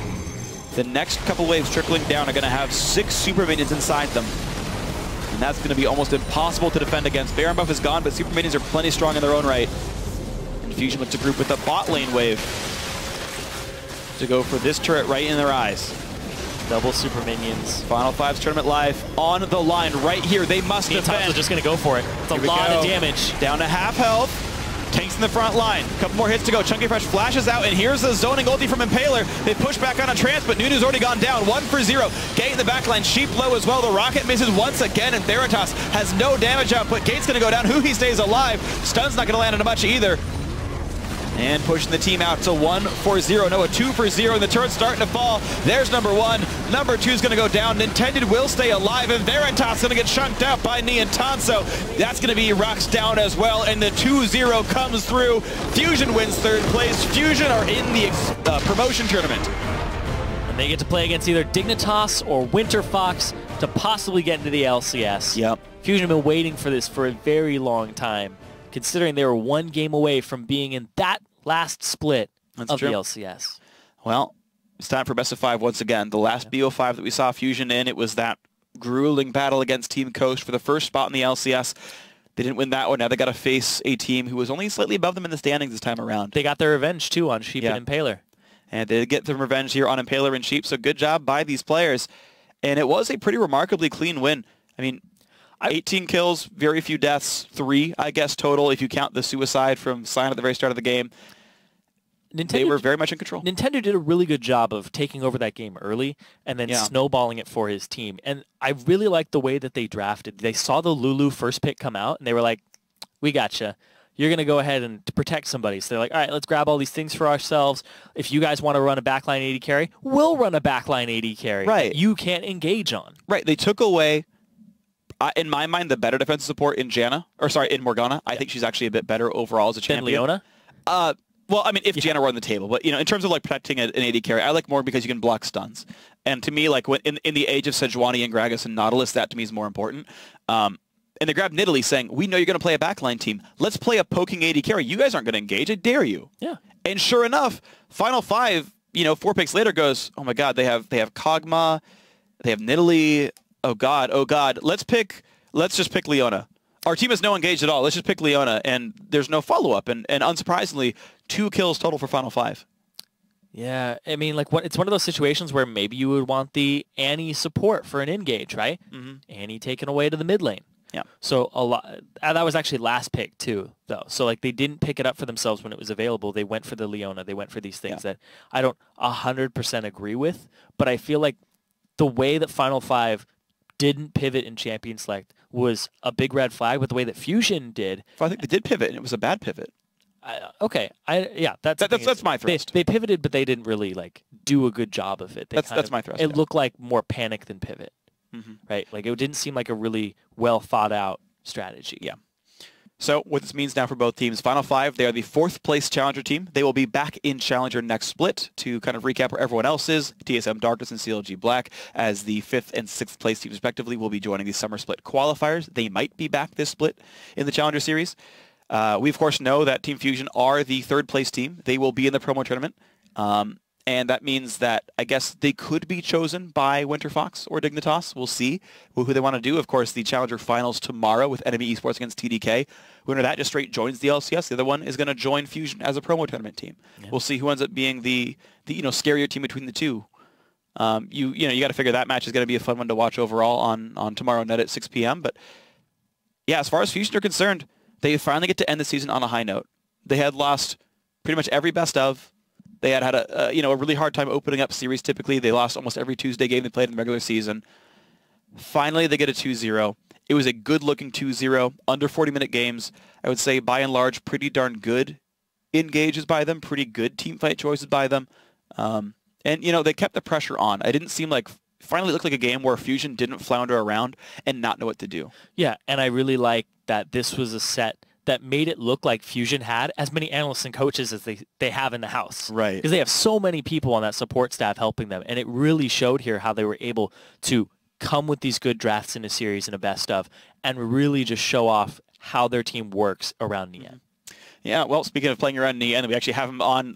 The next couple waves trickling down are going to have 6 super minions inside them. And that's going to be almost impossible to defend against. Baron buff is gone, but super minions are plenty strong in their own right. And Fusion looks to group with the bot lane wave to go for this turret right in their eyes. Double super minions. Final 5's tournament live on the line right here. They must defend. Just going to go for it. It's a lot of damage. Down to half health. Tanks in the front line. Couple more hits to go. Chunky Fresh flashes out, and here's the zoning ulti from Impaler. They push back on a trance, but Nunu's already gone down. 1-for-0. Gate in the back line. Sheep low as well. The rocket misses once again, and Veritas has no damage output. Gate's going to go down. Huhi stays alive. Stun's not going to land on much either. And pushing the team out to 1-for-0. No, a 2-for-0, and the turret's starting to fall. There's number 1. Number 2's going to go down. Nintended will stay alive, and Veritas going to get chunked out by Niantanso. That's going to be Rock's down as well, and the 2-0 comes through. Fusion wins 3rd place. Fusion are in the promotion tournament. And they get to play against either Dignitas or Winter Fox to possibly get into the LCS. Yep. Fusion have been waiting for this for a very long time, considering they were one game away from being in that last split of the LCS. Well, it's time for best of 5 once again. The last BO5 that we saw Fusion in, it was that grueling battle against Team Coast for the first spot in the LCS. They didn't win that one. Now they got to face a team who was only slightly above them in the standings this time around. They got their revenge, too, on Sheep and Impaler. And they get their revenge here on Impaler and Sheep, so good job by these players. And it was a pretty remarkably clean win. I mean, 18 kills, very few deaths, 3, I guess, total, if you count the suicide from Sign at the very start of the game. They were very much in control. Nintendo did a really good job of taking over that game early and then snowballing it for his team. And I really like the way that they drafted. They saw the Lulu first pick come out, and they were like, we gotcha. You're going to go ahead and protect somebody. So they're like, all right, let's grab all these things for ourselves. If you guys want to run a backline AD carry, we'll run a backline AD carry. Right. That you can't engage on. Right. They took away, in my mind, the better defensive support in in Morgana. I think she's actually a bit better overall as a champion. Than Leona? Well, I mean, if Janna were on the table. But, in terms of, like, protecting an AD carry, I like more because you can block stuns. And to me, like, when in the age of Sejuani and Gragas and Nautilus, that to me is more important. And they grabbed Nidalee saying, we know you're going to play a backline team. Let's play a poking AD carry. You guys aren't going to engage. I dare you. Yeah. And sure enough, Final 5, 4 picks later goes, oh my God, they have Kog'Maw, they have Nidalee. Oh God. Let's just pick Leona. Our team has no engaged at all. Let's just pick Leona. And there's no follow-up. And unsurprisingly, 2 kills total for Final 5. Yeah, I mean, like, it's one of those situations where maybe you would want the Annie support for an engage, right? Mm-hmm. Annie taken away to the mid lane. Yeah. So a lot. That was actually last pick too, though. So like they didn't pick it up for themselves when it was available. They went for the Leona. They went for these things that I don't 100% agree with. But I feel like the way that Final 5 didn't pivot in Champion Select was a big red flag. But the way that Fusion did, well, I think they did pivot, and it was a bad pivot. That's my thrust. They pivoted, but they didn't really like do a good job of it. That's my thrust. It looked like more panic than pivot. Mm-hmm. Right? Like, it didn't seem like a really well thought out strategy. Yeah. So what this means now for both teams, Final 5, they are the 4th place Challenger team. They will be back in Challenger next split. To kind of recap where everyone else is, TSM Darkness and CLG Black as the 5th and 6th place teams respectively will be joining the Summer Split qualifiers. They might be back this split in the Challenger Series. We, of course, know that Team Fusion are the 3rd place team. They will be in the promo tournament. And that means that I guess they could be chosen by Winter Fox or Dignitas. We'll see who they want to do. Of course, the Challenger Finals tomorrow with Enemy Esports against TDK. Winner of that just straight joins the LCS. The other one is going to join Fusion as a promo tournament team. Yeah. We'll see who ends up being the scarier team between the two. You got to figure that match is going to be a fun one to watch overall on tomorrow night at 6 p.m. But yeah, as far as Fusion are concerned, they finally get to end the season on a high note. They had lost pretty much every best of. They had a really hard time opening up series typically. They lost almost every Tuesday game they played in the regular season. Finally, they get a 2-0. It was a good-looking 2-0, under 40-minute games. I would say, by and large, pretty darn good engages by them, pretty good teamfight choices by them. And they kept the pressure on. It didn't seem like, finally looked like a game where Fusion didn't flounder around and not know what to do. Yeah, and I really like that this was a set that made it look like Fusion had as many analysts and coaches as they have in the house. Right. Because they have so many people on that support staff helping them. And it really showed here how they were able to come with these good drafts in a series and a best of and really just show off how their team works around Nian. Yeah, well, speaking of playing around Nian, we actually have him on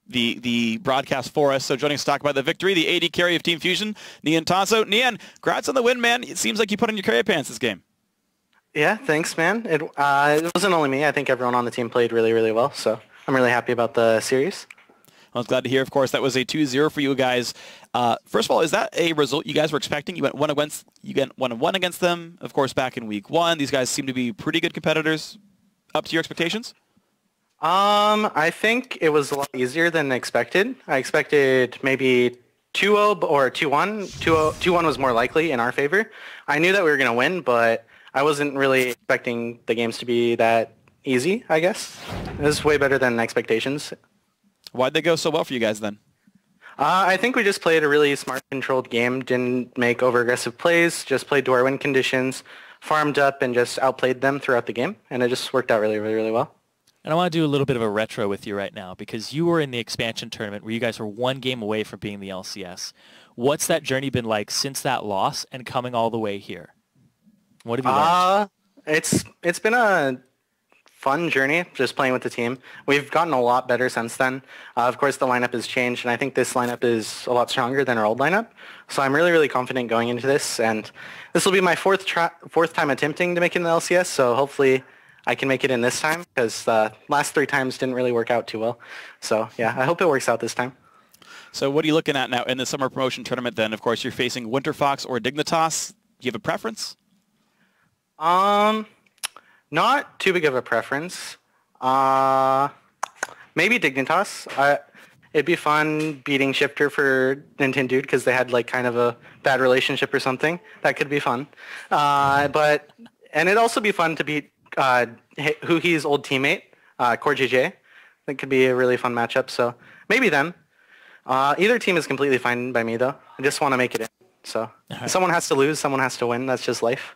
the broadcast for us. So joining us to talk about the victory, the AD carry of Team Fusion, Nian Tasso. Nian, congrats on the win, man. It seems like you put on your carry pants this game. Yeah, thanks, man. It wasn't only me. I think everyone on the team played really, really well. So I'm really happy about the series. I was glad to hear, of course, that was a 2-0 for you guys. First of all, is that a result you guys were expecting? You went 1-1 against them, of course, back in week 1. These guys seem to be pretty good competitors. Up to your expectations? I think it was a lot easier than expected. I expected maybe 2-0 or 2-1. 2-1 was more likely in our favor. I knew that we were going to win, but I wasn't really expecting the games to be that easy, I guess. It was way better than expectations. Why'd they go so well for you guys then? I think we just played a really smart, controlled game, didn't make over-aggressive plays, just played to our win conditions, farmed up, and just outplayed them throughout the game, and it just worked out really, really, really well. And I want to do a little bit of a retro with you right now because you were in the expansion tournament where you guys were one game away from being the LCS. What's that journey been like since that loss and coming all the way here? What have you learned? It's been a fun journey just playing with the team. We've gotten a lot better since then. Of course, the lineup has changed, and I think this lineup is a lot stronger than our old lineup. So I'm really, really confident going into this, and this will be my fourth time attempting to make it in the LCS, so hopefully I can make it in this time, because the last 3 times didn't really work out too well. So yeah, I hope it works out this time. So what are you looking at now in the summer promotion tournament then? Of course, you're facing Winterfox or Dignitas. Do you have a preference? Not too big of a preference. Maybe Dignitas. It'd be fun beating Shifter for Nintendo because they had like kind of a bad relationship or something. That could be fun. And it'd also be fun to beat Huhi's old teammate, Core JJ. That could be a really fun matchup. So maybe them. Either team is completely fine by me though. I just want to make it in. So someone has to lose, someone has to win. That's just life.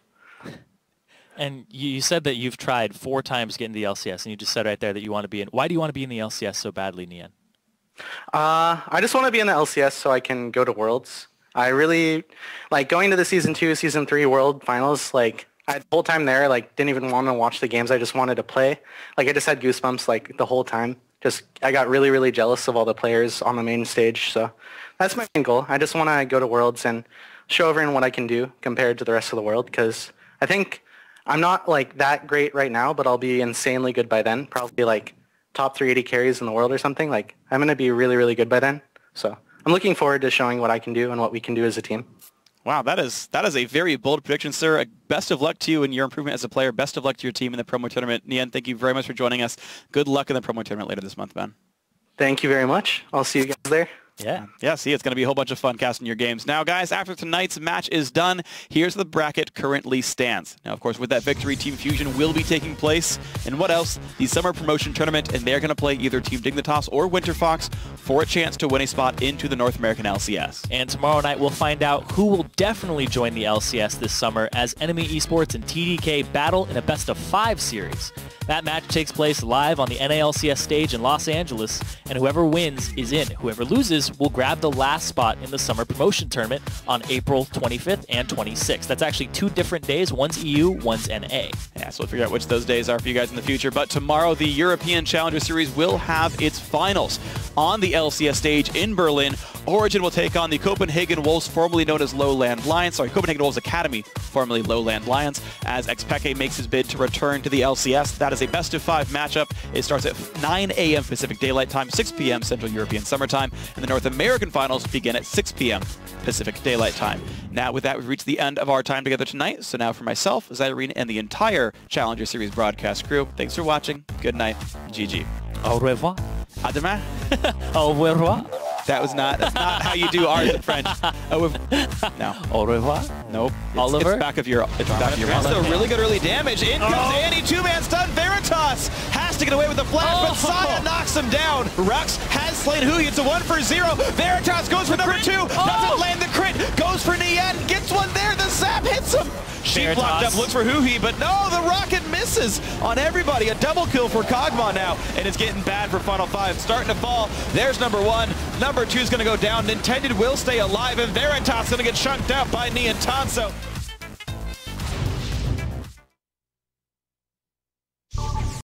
And you said that you've tried 4 times getting the LCS, and you just said right there that you want to be in. Why do you want to be in the LCS so badly, Nian? I just want to be in the LCS so I can go to Worlds. I really like going to the Season 2, Season 3 World Finals. Like, the whole time there, like, didn't even want to watch the games. I just wanted to play. Like, I just had goosebumps, like, the whole time. I got really, really jealous of all the players on the main stage. So that's my main goal. I just want to go to Worlds and show everyone what I can do compared to the rest of the world, because I think I'm not like that great right now, but I'll be insanely good by then. Probably like top 380 carries in the world or something. Like, I'm going to be really, really good by then. So I'm looking forward to showing what I can do and what we can do as a team. Wow, that is a very bold prediction, sir. Best of luck to you in your improvement as a player. Best of luck to your team in the promo tournament. Nian, thank you very much for joining us. Good luck in the promo tournament later this month, man. Thank you very much. I'll see you guys there. Yeah, see, it's going to be a whole bunch of fun casting your games. Now, guys, after tonight's match is done, here's the bracket currently stands. Now, of course, with that victory, Team Fusion will be taking place. And what else? The Summer Promotion Tournament, and they're going to play either Team Dignitas or Winterfox for a chance to win a spot into the North American LCS. And tomorrow night, we'll find out who will definitely join the LCS this summer as Enemy Esports and TDK battle in a best-of-5 series. That match takes place live on the NALCS stage in Los Angeles, and whoever wins is in. Whoever loses will grab the last spot in the Summer Promotion Tournament on April 25th and 26th. That's actually 2 different days. One's EU, one's NA. Yeah, so we'll figure out which those days are for you guys in the future. But tomorrow, the European Challenger Series will have its finals on the LCS stage in Berlin. Origin will take on the Copenhagen Wolves, formerly known as Lowland Lions. Sorry, Copenhagen Wolves Academy, formerly Lowland Lions, as Xpeke makes his bid to return to the LCS. That is a best-of-5 matchup. It starts at 9 a.m. Pacific Daylight Time, 6 p.m. Central European Summer Time, and the North American Finals begin at 6 p.m. Pacific Daylight Time. Now, with that, we've reached the end of our time together tonight. So now for myself, Zyrene, and the entire Challenger Series broadcast crew, thanks for watching. Good night. GG. Au revoir. À demain. Au revoir. That's not how you do ours in French. No. Au revoir. Nope. Oliver? It's back of your That's a really good early damage. In comes Annie, 2-man stun. Veritas has to get away with the flash, but Saya knocks him down. Rux has slain Hui. It's a 1-for-0. Veritas goes for number 2. Doesn't land the crit. Goes for Nian. Gets one there. The zap hits him. She blocked up, looks for Hui, but no, the rocket misses on everybody. A double kill for Kog'Maw now, and it's getting bad for Final 5. Starting to fall. There's number 1. Number 2 is going to go down. Nintendo will stay alive, and Veritas is going to get chunked out by Nian Tanso.